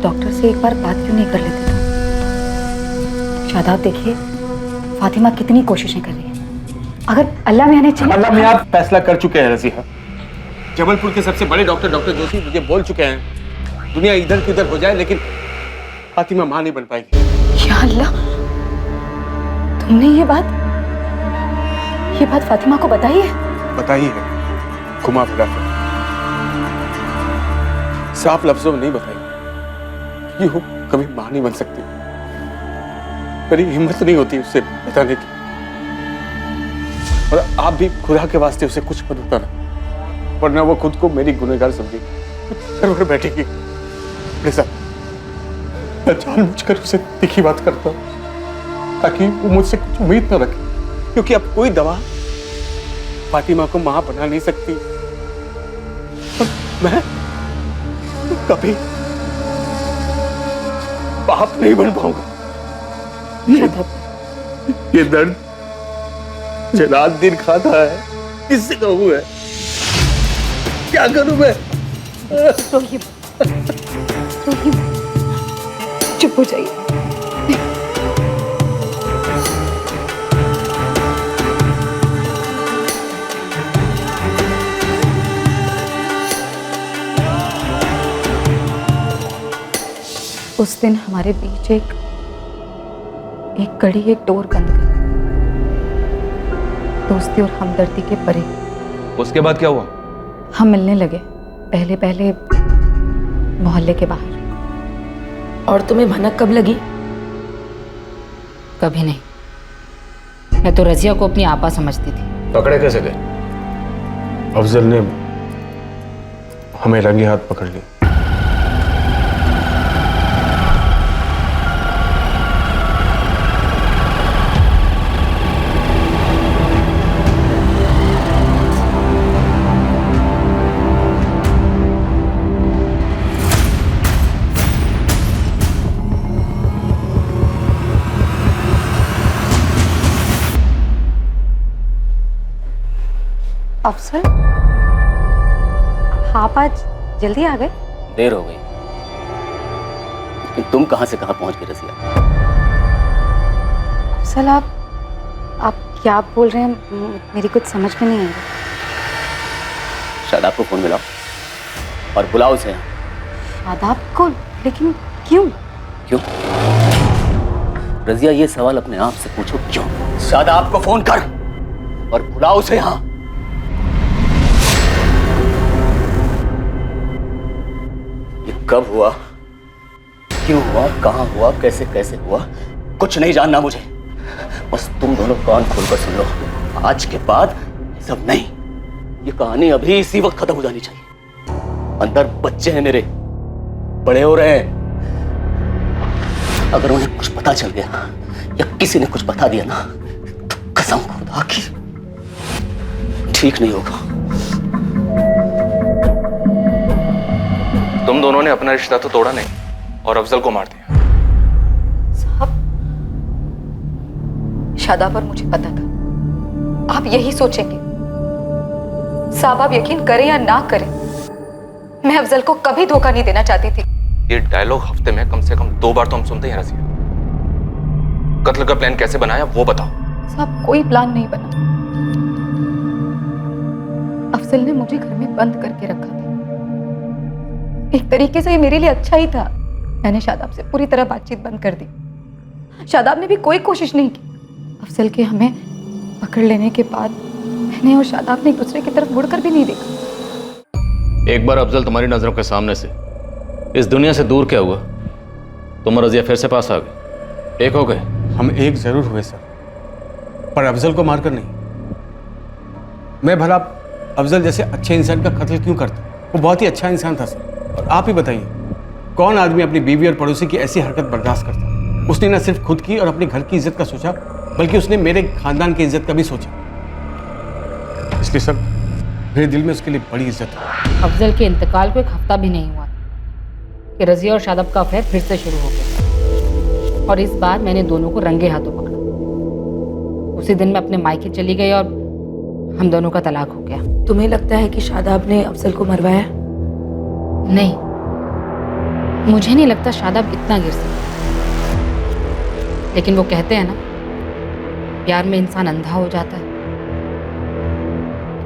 डॉक्टर से एक बार बात क्यों नहीं कर लेते तुम? शादाब, देखिए फातिमा कितनी कोशिशें कर रही है। अगर अल्लाह मियां ने अल्लाह मियां फैसला कर चुके हैं रज़िया। जबलपुर के सबसे बड़े डॉक्टर जोशी मुझे बोल चुके हैं, दुनिया इधर की उधर हो जाए लेकिन फातिमा मां नहीं बन पाएगी। या अल्लाह, तुमने ये बात फातिमा को बताई है? बताई है, घुमा फिरा कर, साफ लफ्जों में नहीं बताई। ये कभी मां नहीं बन सकती। मेरी हिम्मत नहीं होती उससे बताने की। और आप भी खुदा के वास्ते उसे कुछ मत बताना, वरना वो खुद को मेरी गुनहगार समझेगी, घर पर बैठेगी। मैं जानबूझकर उसे तीखी बात करता हूँ ताकि वो मुझसे कुछ उम्मीद न रखे, क्योंकि अब कोई दवा फातिमा को मां बना नहीं सकती। और मैं कभी बाप नहीं बन पाऊंगा। ये दर्द मुझे रात दिन खाता है, किससे कहूँ मैं? क्या करूं मैं? रोहित, चुप हो जाइए। उस दिन हमारे बीच एक कड़ी, एक डोर बंद गई, दोस्ती और हमदर्दी के परे। उसके बाद क्या हुआ? हम मिलने लगे, पहले मोहल्ले के बाहर। और तुम्हें भनक कब लगी? कभी नहीं, मैं तो रजिया को अपनी आपा समझती थी। पकड़े कैसे गए? अफजल ने हमें रंगे हाथ पकड़ लिया। अफसल, आप आज जल्दी आ गए? देर हो गई, लेकिन तुम कहां से कहां पहुंच गए रज़िया? अफसल, आप क्या बोल रहे हैं? मेरी कुछ समझ में नहीं आ रही। शादाब को फोन मिलाओ और बुलाओ उसे। शादाब को? लेकिन क्यों? क्यों? रज़िया, ये सवाल अपने आप से पूछो, क्यों? शादाब को फोन कर और बुलाओ उसे यहां। कब हुआ, क्यों हुआ, कहां हुआ, कैसे कैसे हुआ, कुछ नहीं जानना मुझे। बस तुम दोनों कान खोलकर सुन लो, आज के बाद सब नहीं। ये कहानी अभी इसी वक्त खत्म हो जानी चाहिए। अंदर बच्चे हैं मेरे, बड़े हो रहे हैं। अगर उन्हें कुछ पता चल गया या किसी ने कुछ बता दिया ना, तो कसम खुदा की ठीक नहीं होगा। तुम दोनों ने अपना रिश्ता तो तोड़ा नहीं और अफजल को मार दिया। साहब, शादाब और मुझे पता था आप यही सोचेंगे। साहब, आप यकीन करें या ना करें, मैं अफजल को कभी धोखा नहीं देना चाहती थी। ये डायलॉग हफ्ते में कम से कम 2 बार तो हम सुनते हैं रज़िया। कत्ल का प्लान कैसे बनाया वो बताओ। साहब कोई प्लान नहीं बना। अफजल ने मुझे घर में बंद करके रखा था। एक तरीके से ये मेरे लिए अच्छा ही था। मैंने शादाब से पूरी तरह बातचीत बंद कर दी। शादाब ने भी कोई कोशिश नहीं की। अफजल के हमें पकड़ लेने के बाद मैंने और शादाब ने एक दूसरे की तरफ मुड़कर भी नहीं देखा। एक बार अफजल तुम्हारी नजरों के सामने से इस दुनिया से दूर क्या हुआ? तुम और रजिया फिर से पास आ गए, एक हो गए। हम एक जरूर हुए सर, पर अफजल को मारकर नहीं। मैं भला अफजल जैसे अच्छे इंसान का कत्ल क्यों करता? वो बहुत ही अच्छा इंसान था सर। और आप ही बताइए, कौन आदमी अपनी बीवी और पड़ोसी की ऐसी हरकत बर्दाश्त करता? उसने न सिर्फ खुद की और अपने घर की इज्जत का सोचा, बल्कि उसने मेरे खानदान की इज्जत का भी सोचा। इसलिए सर मेरे दिल में उसके लिए बड़ी इज्जत है। अफजल के इंतकाल को एक हफ्ता भी नहीं हुआ कि रजिया और शादाब का अफेयर फिर से शुरू हो गया, और इस बार मैंने दोनों को रंगे हाथों पकड़ा। उसी दिन मैं अपने मायके चली गई और हम दोनों का तलाक हो गया। तुम्हें लगता है कि शादाब ने अफजल को मरवाया? नहीं, मुझे नहीं लगता शादाब इतना गिर सकता, लेकिन वो कहते हैं ना, प्यार में इंसान अंधा हो जाता है।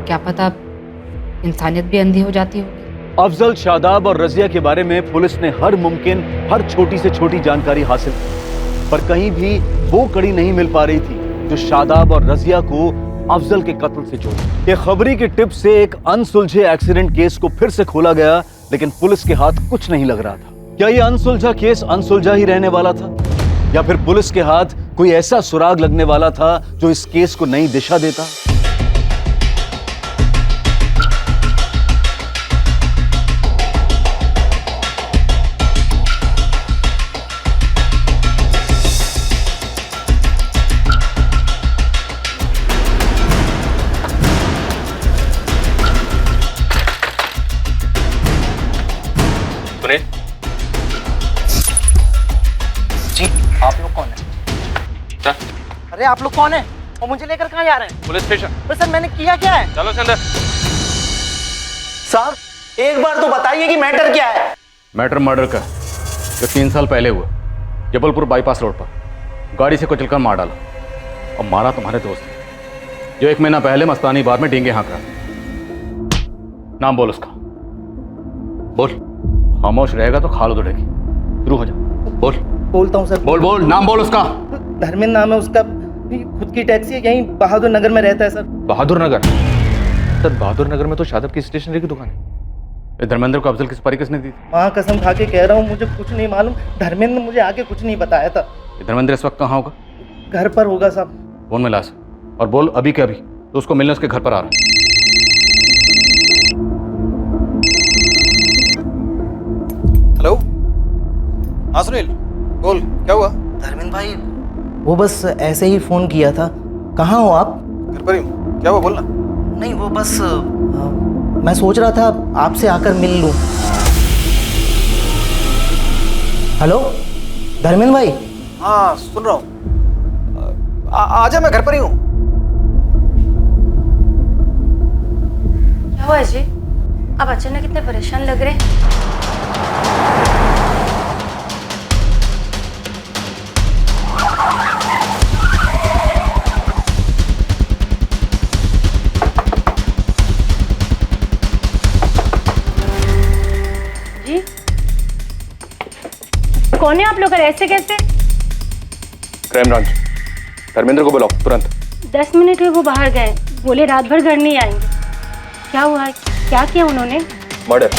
क्या पता इंसानियत भी अंधी हो जाती होगी। अफजल, शादाब और रजिया के बारे में पुलिस ने हर मुमकिन हर छोटी से छोटी जानकारी हासिल की, पर कहीं भी वो कड़ी नहीं मिल पा रही थी जो शादाब और रजिया को अफजल के कत्ल से जोड़े। ये खबरी की टिप से एक अनसुलझे एक्सीडेंट केस को फिर से खोला गया, लेकिन पुलिस के हाथ कुछ नहीं लग रहा था। क्या ये अनसुलझा केस अनसुलझा ही रहने वाला था, या फिर पुलिस के हाथ कोई ऐसा सुराग लगने वाला था जो इस केस को नई दिशा देता? जी, आप लोग कौन है? अरे आप लोग कौन है और मुझे लेकर कहाँ जा रहे हैं? Police station. तो सर मैंने किया क्या है? चलो अंदर। साहब एक बार तो बताइए कि मैटर क्या है? मैटर मर्डर का है, जो 3 साल पहले हुआ, जबलपुर बाईपास रोड पर गाड़ी से कुचलकर मार डाला। और मारा तुम्हारे दोस्त ने, जो 1 महीना पहले मस्तानी बार में डींगे हाँक रहा। नाम बोल उसका, बोल। खामोश रहेगा तो खाल उधड़ेगी। शुरू हो जा, बोल। बोलता हूँ सर। बोल बोल, नाम बोल उसका। धर्मेंद्र नाम है उसका, खुद की टैक्सी है, यहीं बहादुर नगर में रहता है सर। बहादुर नगर? सर बहादुर नगर में तो शादाब की स्टेशनरी की दुकान है। धर्मेंद्र को अफजल की सुपारी किसने दी थी? माँ कसम खा के कह रहा हूँ, मुझे कुछ नहीं मालूम। धर्मेंद्र ने मुझे आगे कुछ नहीं बताया था। धर्मेंद्र इस वक्त कहाँ होगा? घर पर होगा साहब। फोन मिला से और बोल अभी के अभी तो उसको मिलने उसके घर पर आ रहा है। हेलो, हाँ सुनील, बोल क्या हुआ? धर्मेंद्र भाई वो बस ऐसे ही फोन किया था। कहाँ हो आप? घर पर ही हूँ, क्या हुआ बोलना। नहीं वो बस मैं सोच रहा था आपसे आकर मिल लूं। हेलो धर्मेंद्र भाई। हाँ सुन रहा हूँ, आजा, मैं घर पर ही हूँ। क्या हुआ अजय? आप अचानक इतने परेशान लग रहे हैं। जी कौन है आप लोग? ऐसे कैसे? क्राइम ब्रांच, धर्मेंद्र को बुलाओ तुरंत। 10 मिनट हुए वो बाहर गए, बोले रात भर घर नहीं आएंगे। क्या हुआ? क्या किया उन्होंने? मर्डर।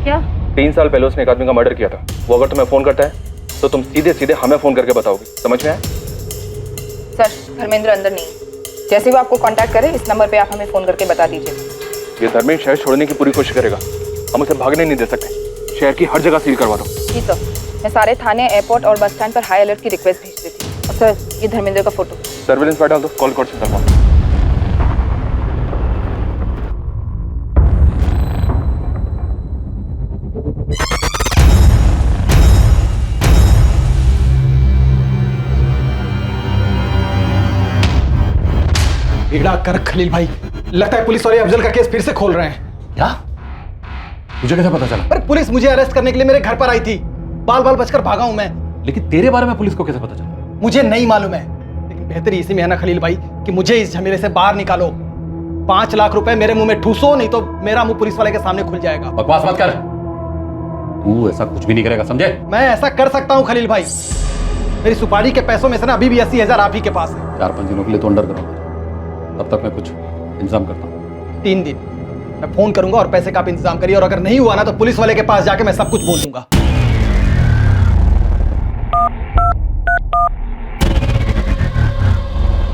क्या? 3 साल पहले उसने एक आदमी का मर्डर किया था। वो अगर तुम्हें फोन करता है तो तुम सीधे सीधे हमें फोन करके बताओगे, समझ में आया? सर धर्मेंद्र अंदर नहीं, जैसे वो आपको कांटेक्ट करे इस नंबर पे आप हमें फोन करके बता दीजिए। ये धर्मेंद्र शहर छोड़ने की पूरी कोशिश करेगा, हम उसे भागने नहीं दे सकते। शहर की हर जगह सील करवा दो। जी सर, मैं सारे थाने, एयरपोर्ट और बस स्टैंड पर हाई अलर्ट की रिक्वेस्ट भेज देती हूँ। और सर ये धर्मेंद्र का फोटो सर्विलेंस पर डाल दो, कॉल कोड से करवाओ। बेड़ा कर खलील भाई, लगता है पुलिस वाले अफजल का केस फिर से खोल रहे हैं। क्या? तुझे कैसे पता चला? अरे पुलिस मुझे अरेस्ट करने के लिए मेरे घर पर आई थी, बाल बाल बचकर भागा हूं मैं। लेकिन तेरे बारे में पुलिस को कैसे पता चला? मुझे नहीं मालूम है, लेकिन बेहतरी इसी में है ना खलील भाई कि मुझे इस झमेले से बाहर निकालो। 5 लाख रुपए मेरे मुंह में ठूसो, नहीं तो मेरा मुंह पुलिस वाले के सामने खुल जाएगा। बकवास मत कर, तू ऐसा कुछ भी नहीं करेगा, समझे? मैं ऐसा कर सकता हूँ खलील भाई। मेरी सुपारी के पैसों में से ना अभी भी 80,000 आप ही के पास है। 4-5 दिनों के लिए तो अंडर करूंगा, तब तक मैं कुछ इंतजाम करता हूँ। 3 दिन मैं फोन करूंगा और पैसे का आप इंतजाम करिए, और अगर नहीं हुआ ना तो पुलिस वाले के पास जाके मैं सब कुछ बोल दूंगा।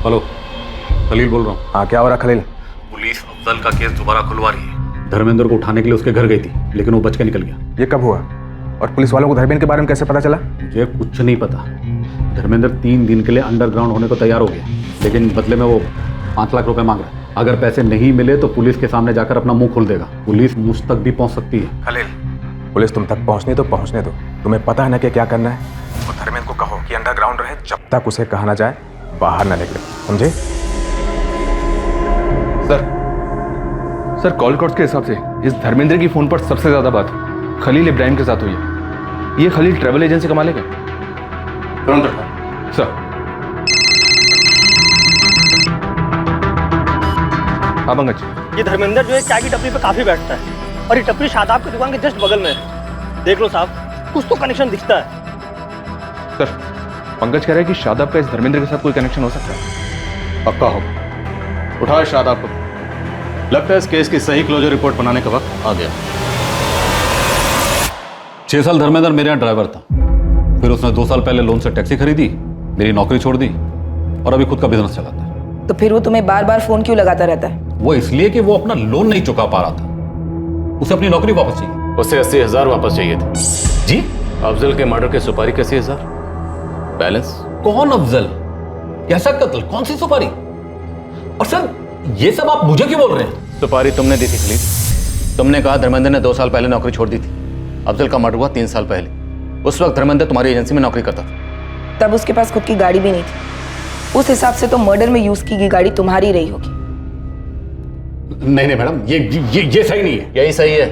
हेलो, खलील बोल रहा हूँ। हाँ, क्या हो रहा खलील? पुलिस अफजल का केस दोबारा खुलवा रही है। धर्मेंद्र को उठाने के लिए उसके घर गई थी, लेकिन वो बच के निकल गया। ये कब हुआ? और पुलिस वालों को धर्मेंद्र के बारे में कैसे पता चला? मुझे कुछ नहीं पता। धर्मेंद्र 3 दिन के लिए अंडरग्राउंड होने को तैयार हो गया, लेकिन बदले में वो 5 लाख रुपए मांग रहा है। अगर पैसे नहीं मिले तो पुलिस के सामने जाकर अपना मुंह खोल देगा। पुलिस मुझ तक भी पहुंच सकती है। खलील, पुलिस तुम तक पहुंचने तो पहुंचने दो, तुम्हें पता है ना कि क्या करना है। और धर्मेंद्र को कहो कि अंडरग्राउंड रहे, जब तक उसे कहा ना जाए बाहर ना निकले, समझे? सर कॉल रिकॉर्ड्स के हिसाब से इस धर्मेंद्र की फोन पर सबसे ज्यादा बात खलील इब्राहिम के साथ हुई है। ये खलील ट्रैवल एजेंसी का मालिक है। सर। हाँ पंकज, ये धर्मेंद्र जो है चाय की टपरी पे काफी बैठता है, और ये टपरी शादाब की दुकान के जस्ट बगल में है। देख लो साहब, कुछ तो कनेक्शन दिखता है। सर, पंकज कह रहा है कि शादाब का इस धर्मेंद्र के साथ कोई कनेक्शन हो सकता है। पक्का हो, उठाओ शादाब को। लगता है इस केस की सही क्लोजर रिपोर्ट बनाने का वक्त आ गया। 6 साल धर्मेंद्र मेरे यहाँ ड्राइवर था, फिर उसने 2 साल पहले लोन से टैक्सी खरीदी, मेरी नौकरी छोड़ दी, और अभी खुद का बिजनेस चलाता है। तो फिर वो तुम्हें बार बार फोन क्यों लगाता रहता है? वो इसलिए कि वो अपना लोन नहीं चुका पा रहा था, उसे अपनी नौकरी वापस चाहिए। उसे 80,000 वापस चाहिए थे। जी? अफजल के मर्डर की सुपारी के 80,000 बैलेंस। कौन अफजल? कैसा कत्ल? कौन सी सुपारी? और सर, ये सब आप मुझे क्यों बोल रहे हैं? सुपारी तुमने दी थी खलील। तुमने कहा धर्मेंद्र ने 2 साल पहले नौकरी छोड़ दी थी। अफजल का मर्डर हुआ 3 साल पहले। उस वक्त धर्मेंद्र तुम्हारी एजेंसी में नौकरी करता था। तब उसके पास खुद की गाड़ी भी नहीं थी। उस हिसाब से तो मर्डर में यूज की गई गाड़ी तुम्हारी रही होगी। नहीं मैडम, ये सही नहीं है। यही सही है।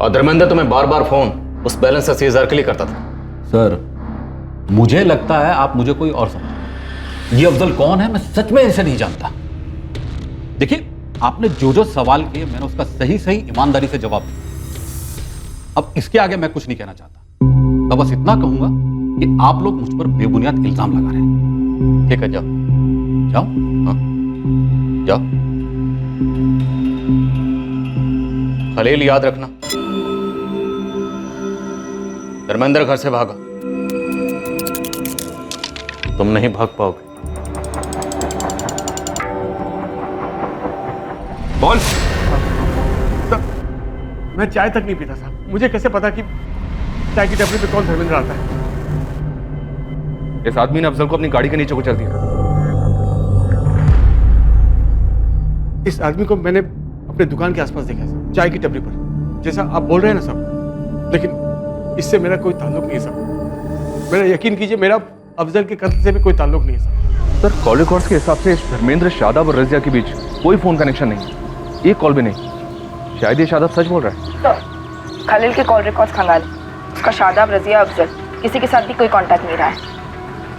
और धर्मेंद्र तुम्हें बार बार फोन उस बैलेंस 80,000 के लिए करता था। सर, मुझे लगता है आप मुझे कोई और समझ। ये अफजल कौन है, मैं सच में इसे नहीं जानता। देखिए, आपने जो सवाल किए मैंने उसका सही ईमानदारी से जवाब दिया। अब इसके आगे मैं कुछ नहीं कहना चाहता। मैं बस इतना कहूंगा कि आप लोग मुझ पर बेबुनियाद इल्जाम लगा रहे हैं। ठीक है, जाओ जाओ। हाँ, जाओ। खलील, याद रखना, धर्मेंद्र घर से भागा, तुम नहीं भाग पाओगे। बोल। मैं चाय तक नहीं पीता साहब, मुझे कैसे पता कि चाय की टपरी पे कौन धर्मेंद्र आता है? इस आदमी ने अफजल को अपनी गाड़ी के नीचे कुचल दिया। इस आदमी को मैंने अपने दुकान के आसपास देखा है, चाय की टपरी पर, जैसा आप बोल रहे हैं ना साहब, लेकिन इससे मेरा कोई ताल्लुक नहीं है साहब। मेरा यकीन कीजिए, मेरा अफजल के कत्ल से भी कोई ताल्लुक नहीं है साहब। सर, कॉल रिकॉर्ड्स के हिसाब से धर्मेंद्र, शादाब और रजिया के बीच कोई फोन कनेक्शन नहीं, एक कॉल भी नहीं। शायद ये शादाब सच बोल रहा है। तो खलील के कॉल रिकॉर्ड्स खंगाल, उसका शादाब, रजिया, अफजल किसी के साथ भी कोई कांटेक्ट नहीं रहा है।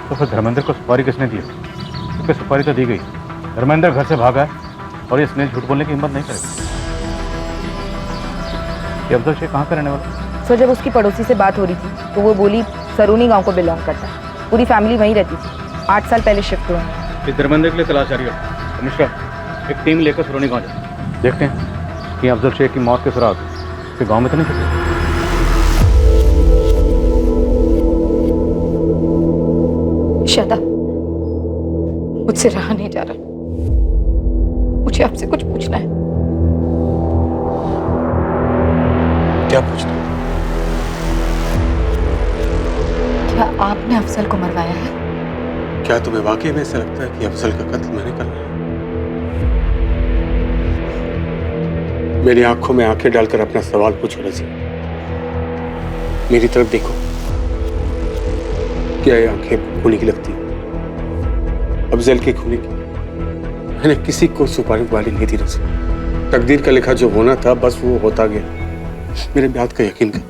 तो फिर धर्मेंद्र को सुपारी किसने दी? क्योंकि सुपारी तो दी गई। धर्मेंद्र घर से भागा है और इसने झूठ बोलने की हिम्मत नहीं करेगा। ये अफजल शेख कहाँ का रहने वाला? सो जब उसकी पड़ोसी से बात हो रही थी तो वो बोली सरूनी गांव को बिलोंग करता है, पूरी फैमिली वहीं रहती थी, 8 साल पहले शिफ्ट हुए हैं। इस धर्मेंद्र के लिए तलाश जारी है। कमिश्नर, एक टीम लेकर सरोनी गाँव जाए, देखते हैं कि अफजल शेख की मौत के सुराग के गाँव में तो नहीं छुपे। शादाब, मुझसे रहा नहीं जा रहा, मुझे आपसे कुछ पूछना है। क्या पूछना? क्या आपने अफजल को मरवाया है? क्या तुम्हें वाकई में ऐसा लगता है कि अफजल का कत्ल मैंने करना है? मेरी आंखों में आंखें डालकर अपना सवाल पूछो रज़िया। मेरी तरफ देखो। क्या ये आंखें खूनी की लगती है? अफजल के खूनी की? मैंने किसी को सुपारी वाली नहीं दी रज़िया। तकदीर का लिखा जो होना था बस वो होता गया। मेरे बात का यकीन कर।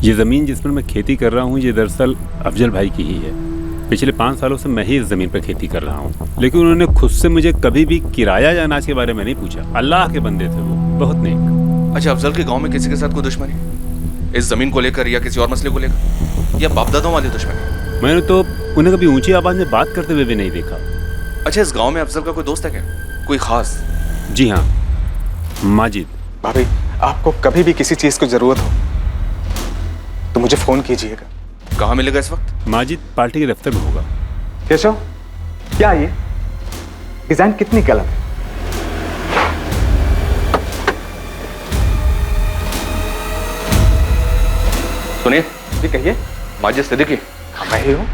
ये ज़मीन जिस पर मैं खेती कर रहा हूँ ये दरअसल अफजल भाई की ही है। पिछले 5 सालों से मैं ही इस ज़मीन पर खेती कर रहा हूँ, लेकिन उन्होंने खुद से मुझे कभी भी किराया या अनाज के बारे में नहीं पूछा। अल्लाह के बंदे थे वो, बहुत नेक। अच्छा, अफजल के गांव में किसी के साथ कोई दुश्मनी इस जमीन को लेकर या किसी और मसले को लेकर, या बाप दादों वाली दुश्मनी? मैंने तो उन्हें कभी ऊंची आवाज़ में बात करते हुए भी नहीं देखा। अच्छा, इस गांव में अफजल का कोई दोस्त है क्या, कोई खास? जी हाँ, माजिद। भाभी, आपको कभी भी किसी चीज़ की ज़रूरत हो तो मुझे फ़ोन कीजिएगा। कहाँ मिलेगा इस वक्त? माजिद पार्टी के दफ्तर में होगा। केशव, क्या ये डिज़ाइन कितनी गलत है। सुनिए जी कहिए। माजिद सिद्दीकी। मैं ही हूँ।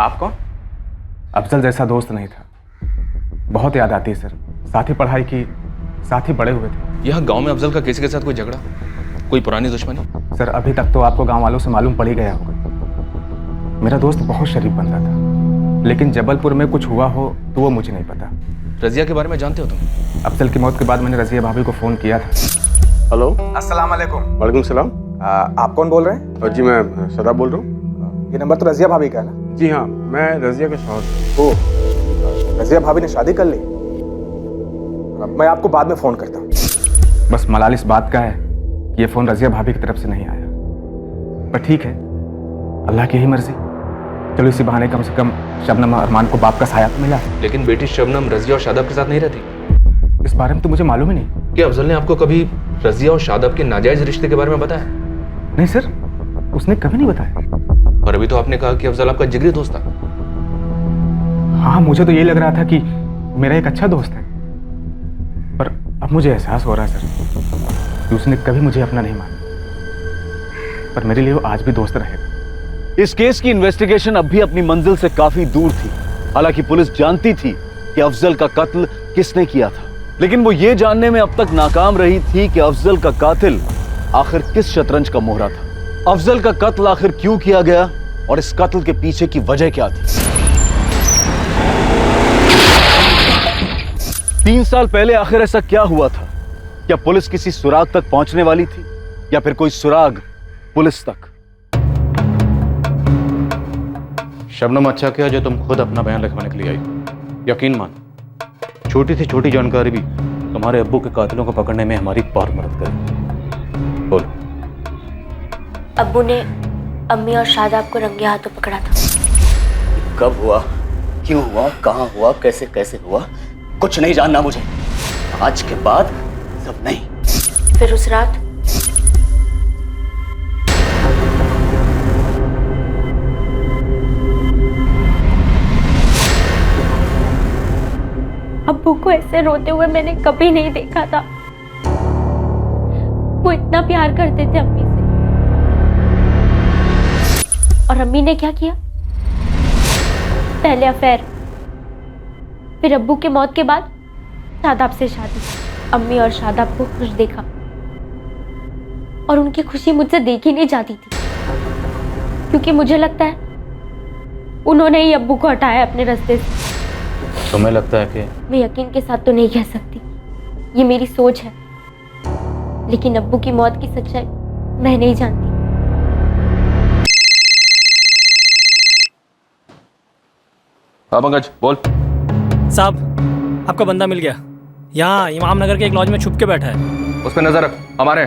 आप कौन? अफजल जैसा दोस्त नहीं था, बहुत याद आती है सर। साथ ही पढ़ाई की, साथ ही बड़े हुए थे। यहाँ गांव में अफजल का किसी के साथ कोई झगड़ा, कोई पुरानी दुश्मनी? सर अभी तक तो आपको गांव वालों से मालूम पड़ ही गया होगा। मेरा दोस्त बहुत शरीफ बंदा था, लेकिन जबलपुर में कुछ हुआ हो तो वो मुझे नहीं पता। रजिया के बारे में जानते हो तुम? अफजल की मौत के बाद मैंने रजिया भाभी को फ़ोन किया था। हेलो, अस्सलाम वालेकुम। वालेकुम सलाम। आप कौन बोल रहे हैं? जी मैं शादाब बोल रहा हूँ। ये नंबर तो रजिया भाभी का है ना? जी हाँ, मैं रजिया के शौहर। ओह, रजिया भाभी ने शादी कर ली? मैं आपको बाद में फ़ोन करता हूँ। बस मलाल इस बात का है कि ये फ़ोन रजिया भाभी की तरफ से नहीं आया, पर ठीक है, अल्लाह की ही मर्जी। चलो इसी बहाने कम से कम शबनम और अरमान को बाप का साया तो मिला। लेकिन बेटी शबनम रजिया और शादाब के साथ नहीं रहती। इस बारे में तो मुझे मालूम ही नहीं। क्या अफजल ने आपको कभी रजिया और शादाब के नाजायज रिश्ते के बारे में बताया? नहीं सर, उसने कभी नहीं बताया। और अभी तो आपने कहा कि अफजल आपका जिगरी दोस्त था। हाँ, मुझे तो यही लग रहा था कि मेरा एक अच्छा दोस्त है, पर अब मुझे एहसास हो रहा है सर कि उसने कभी मुझे अपना नहीं माना, पर मेरे लिए वो आज भी दोस्त रहेगा। इस केस की इन्वेस्टिगेशन अब भी अपनी मंजिल से काफी दूर थी। हालांकि पुलिस जानती थी कि अफजल का कत्ल किसने किया था, लेकिन वो ये जानने में अब तक नाकाम रही थी कि अफजल का कातिल आखिर किस शतरंज का मोहरा था। अफजल का कत्ल आखिर क्यों किया गया और इस कत्ल के पीछे की वजह क्या थी? 3 साल पहले आखिर ऐसा क्या हुआ था? क्या पुलिस किसी सुराग तक पहुंचने वाली थी या फिर कोई सुराग पुलिस तक? शबनम, अच्छा किया जो तुम खुद अपना बयान लिखवाने के लिए आई। यकीन मान, छोटी से छोटी जानकारी भी तुम्हारे अब्बू के कातिलों को पकड़ने में हमारी बहुत मदद करेगी। बोलो। अब्बू ने अम्मी और शादाब को रंगे हाथों पकड़ा था। कब हुआ, क्यों हुआ, कहाँ हुआ, कैसे कैसे हुआ, कुछ नहीं जानना मुझे। आज के बाद सब नहीं। फिर उस रात अब्बू को ऐसे रोते हुए मैंने कभी नहीं देखा था। वो इतना प्यार करते थे अम्मी से, और अम्मी ने क्या किया? पहले अफेयर, फिर अब्बू के मौत के बाद शादाब से शादी। अम्मी और शादाब को खुश देखा और उनकी खुशी मुझसे देखी नहीं जाती थी, क्योंकि मुझे लगता है उन्होंने ही अब्बू को हटाया अपने रास्ते से। तुम्हें लगता है कि? मैं यकीन के साथ तो नहीं कह सकती, ये मेरी सोच है, लेकिन अब्बू की मौत की सच्चाई मैं नहीं जानती। हाँ पंकज, बोल। साहब, आपका बंदा मिल गया। यहाँ इमाम नगर के एक लॉज में छुप के बैठा है। उस पर नजर रख, हमारे।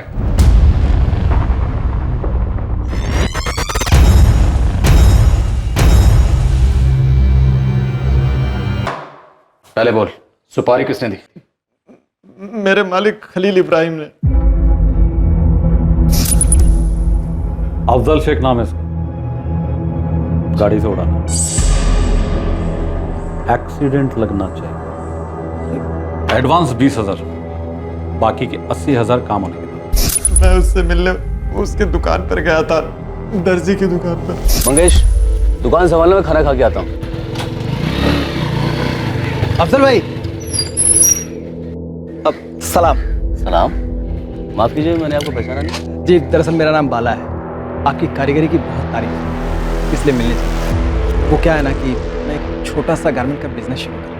पहले बोल, सुपारी किसने दी? मेरे मालिक खलील इब्राहिम ने। अफजल शेख नाम है इसका, गाड़ी से उड़ाना, एक्सीडेंट लगना चाहिए। एडवांस 20,000, बाकी के 80,000 काम आने के बाद। मैं उससे मिलने उसकी दुकान पर गया था, दर्जी की दुकान पर। मंगेश, दुकान संभालने में खाना खा के आता हूँ। अफजल भाई, अब सलाम। सलाम। माफ कीजिए, मैंने आपको पहचाना नहीं। जी, दरअसल मेरा नाम बाला है। आपकी कारीगरी की बहुत तारीफ है, इसलिए मिलने चाहिए। वो क्या है ना कि मैं एक छोटा सा गारमेंट का बिजनेस शुरू कर रहा हूँ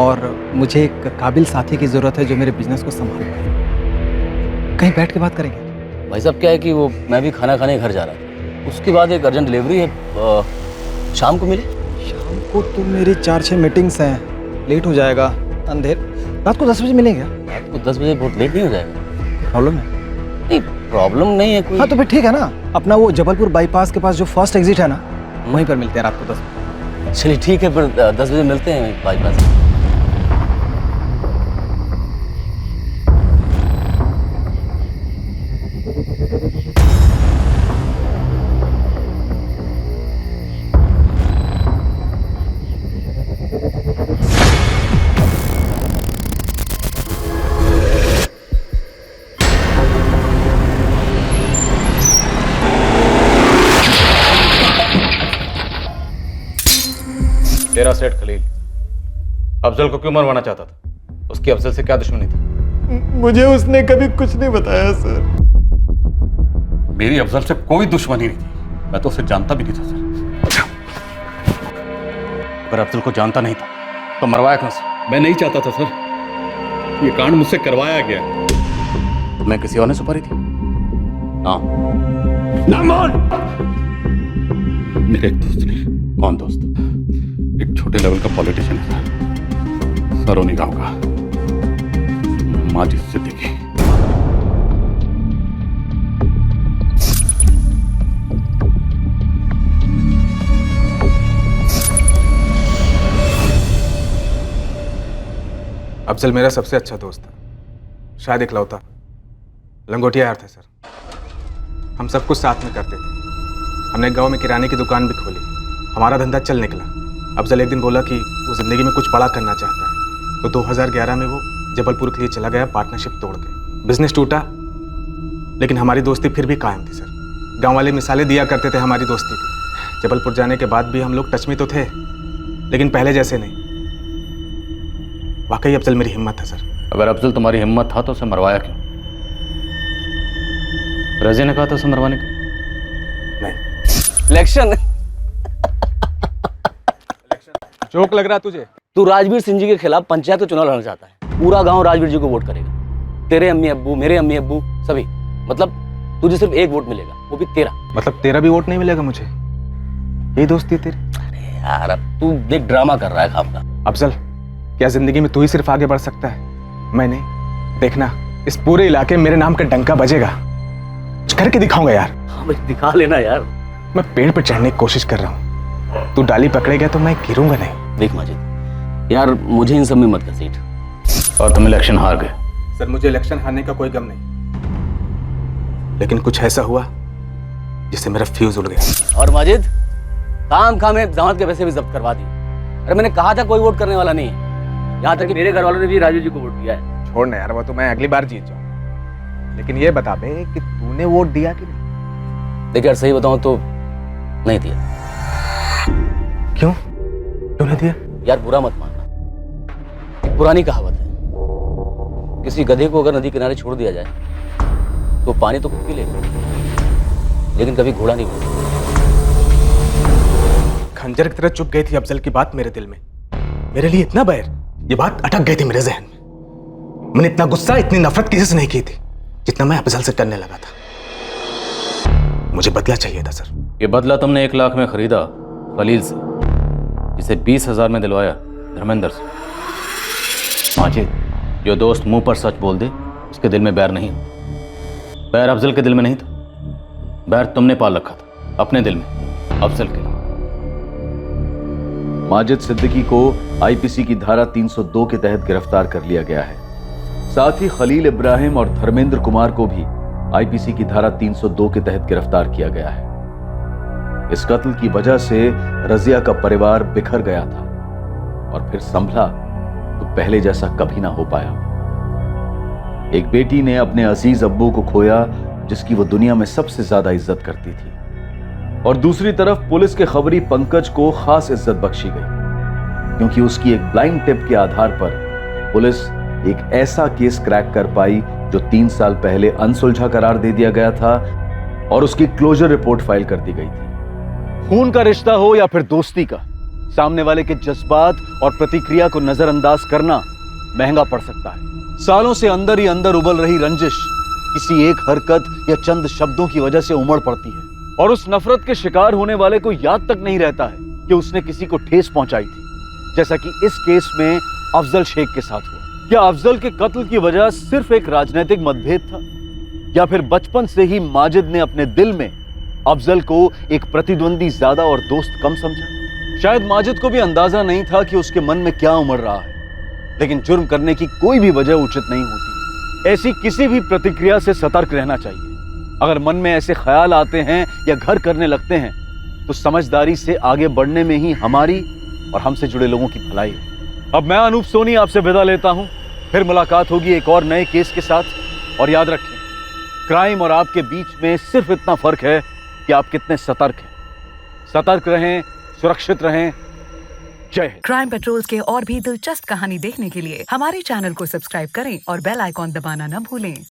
और मुझे एक काबिल साथी की ज़रूरत है जो मेरे बिजनेस को संभाल पाए। कहीं बैठ के बात करेंगे? भाई साहब क्या है कि वो मैं भी खाना खाने घर जा रहा था, उसके बाद एक अर्जेंट डिलीवरी है, शाम को मिले। शाम को तो मेरी 4-6 मीटिंग्स हैं, लेट हो जाएगा। अंधेर रात को 10 बजे मिलेंगे। रात को 10 बजे बहुत लेट नहीं हो जाएगा? प्रॉब्लम है? नहीं प्रॉब्लम नहीं है कोई। हाँ तो फिर ठीक है ना, अपना वो जबलपुर बाईपास के पास जो फर्स्ट एग्जिट है ना, वहीं पर मिलते हैं रात को 10 बजे। चलिए ठीक है, फिर 10 बजे मिलते हैं बाईपास। तेरा सेठ खलील अफजल को क्यों मरवाना चाहता था? उसकी अफजल से क्या दुश्मनी थी? मुझे उसने कभी कुछ नहीं बताया सर। मेरी अफजल से कोई दुश्मनी नहीं थी, मैं तो उसे जानता भी नहीं था सर। अगर अफजल को जानता नहीं था तो मरवाया क्यों से? मैं नहीं चाहता था सर, ये कांड मुझसे करवाया गया। मैं किसी और ने सुपारी थी? हाँ ना मान। मेरे एक दोस्त ने। कौन दोस्त? एक छोटे लेवल का पॉलिटिशियन है, सरोनी गांव का, माजिद सिद्दीकी। अफजल मेरा सबसे अच्छा दोस्त था, शायद इकलौता। लंगोटिया यार थे सर। हम सब कुछ साथ में करते थे। हमने गांव में किराने की दुकान भी खोली, हमारा धंधा चल निकला। अफजल एक दिन बोला कि वो ज़िंदगी में कुछ बड़ा करना चाहता है, तो 2011 में वो जबलपुर के लिए चला गया पार्टनरशिप तोड़ के। बिजनेस टूटा, लेकिन हमारी दोस्ती फिर भी कायम थी सर। गांव वाले मिसालें दिया करते थे हमारी दोस्ती की। जबलपुर जाने के बाद भी हम लोग टच में तो थे, लेकिन पहले जैसे नहीं। वाकई अफजल मेरी हिम्मत था सर। अगर अफजल तुम्हारी हिम्मत था तो उसे मरवाया क्यों? रज़िया ने कहा था उसे मरवाने को? नहीं। इलेक्शन जोक लग रहा तुझे? तू राजवीर सिंह जी के खिलाफ पंचायत का चुनाव लड़ना चाहता है। पूरा गांव राजवीर जी को वोट करेगा, तेरे अम्मी अब्बू, मेरे अम्मी अब्बू, सभी। मतलब तुझे सिर्फ एक वोट मिलेगा, वो भी तेरा। मतलब तेरा भी वोट नहीं मिलेगा मुझे? यही दोस्ती है तेरी? अरे यार अब तू देख ड्रामा कर रहा है खाम का। अफजल, क्या जिंदगी में तू ही सिर्फ आगे बढ़ सकता है, मैं नहीं? देखना, इस पूरे इलाके में मेरे नाम का डंका बजेगा। कुछ करके दिखाऊंगा यार। हाँ भाई दिखा लेना यार। मैं पेड़ पर चढ़ने की कोशिश कर रहा हूँ, तू डाली पकड़ेगा तो मैं गिरूंगा नहीं। देख माजिद यार, मुझे इन सब में मत घसीट। और तुम इलेक्शन हार गए। सर मुझे इलेक्शन हारने का कोई गम नहीं, लेकिन कुछ ऐसा हुआ जिससे मेरा फ्यूज उड़ गया। और माजिद काम में दामाद के पैसे भी जब्त करवा दिए। अरे मैंने कहा था कोई वोट करने वाला नहीं है, यहाँ तक कि मेरे घर वालों ने भी राजू जी को वोट दिया है। छोड़ ना यार, वो तो मैं अगली बार जीत जाऊँ। लेकिन ये बता बे कि तूने वोट दिया कि नहीं? देख यार सही बताऊं तो नहीं दिया। क्यों? क्यों नहीं दिया? यार बुरा मत मानना, एक पुरानी कहावत है, किसी गधे को अगर नदी किनारे छोड़ दिया जाए तो पानी तो खुद पी लेगा, लेकिन कभी घोड़ा नहीं बोलता। खंजर की तरह चुप गई थी अफजल की बात मेरे दिल में। मेरे लिए इतना बैर, ये बात अटक गई थी मेरे जहन में। मैंने इतना गुस्सा, इतनी नफरत किसी से नहीं की थी जितना मैं अफजल से करने लगा था। मुझे बदला चाहिए था सर। ये बदला तुमने 1 लाख में खरीदा खलील से, जिसे 20,000 में दिलवाया धर्मेंद्र से। माजिद, जो दोस्त मुंह पर सच बोल दे उसके दिल में बैर नहीं होता। बैर अफजल के दिल में नहीं था, बैर तुमने पाल रखा था अपने दिल में अफजल के नाम। माजिद सिद्दीकी को आईपीसी की धारा 302 के तहत गिरफ्तार कर लिया गया है। साथ ही खलील इब्राहिम और धर्मेंद्र कुमार को भी आईपीसी की धारा 302 के तहत गिरफ्तार किया गया है। इस कत्ल की वजह से रजिया का परिवार बिखर गया था और फिर संभला तो पहले जैसा कभी ना हो पाया। एक बेटी ने अपने अजीज अब्बू को खोया जिसकी वो दुनिया में सबसे ज्यादा इज्जत करती थी, और दूसरी तरफ पुलिस के खबरी पंकज को खास इज्जत बख्शी गई क्योंकि उसकी एक ब्लाइंड टिप के आधार पर पुलिस एक ऐसा केस क्रैक कर पाई जो 3 साल पहले अनसुलझा करार दे दिया गया था और उसकी क्लोजर रिपोर्ट फाइल कर दी गई थी। खून का रिश्ता हो या फिर दोस्ती का, सामने वाले के जज्बात और प्रतिक्रिया को नजरअंदाज करना महंगा पड़ सकता है। सालों से अंदर ही अंदर उबल रही रंजिश किसी एक हरकत या चंद शब्दों की वजह से उमड़ पड़ती है और उस नफरत के शिकार होने वाले को याद तक नहीं रहता है कि उसने किसी को ठेस पहुंचाई थी, जैसा कि इस केस में अफजल शेख के साथ हुआ। क्या अफजल के कत्ल की वजह सिर्फ एक राजनीतिक मतभेद था, या फिर बचपन से ही माजिद ने अपने दिल में अफजल को एक प्रतिद्वंदी ज्यादा और दोस्त कम समझा? शायद माजिद को भी अंदाजा नहीं था कि उसके मन में क्या उमड़ रहा है, लेकिन जुर्म करने की कोई भी वजह उचित नहीं होती। ऐसी किसी भी प्रतिक्रिया से सतर्क रहना चाहिए। अगर मन में ऐसे ख्याल आते हैं या घर करने लगते हैं तो समझदारी से आगे बढ़ने में ही हमारी और हमसे जुड़े लोगों की भलाई है। अब मैं अनूप सोनी आपसे विदा लेता हूं, फिर मुलाकात होगी एक और नए केस के साथ। और याद रखें, क्राइम और आपके बीच में सिर्फ इतना फर्क है कि आप कितने सतर्क हैं। सतर्क रहें, सुरक्षित रहें। जय हिंद। क्राइम पेट्रोल्स के और भी दिलचस्प कहानी देखने के लिए हमारे चैनल को सब्सक्राइब करें और बेल आइकॉन दबाना न भूलें।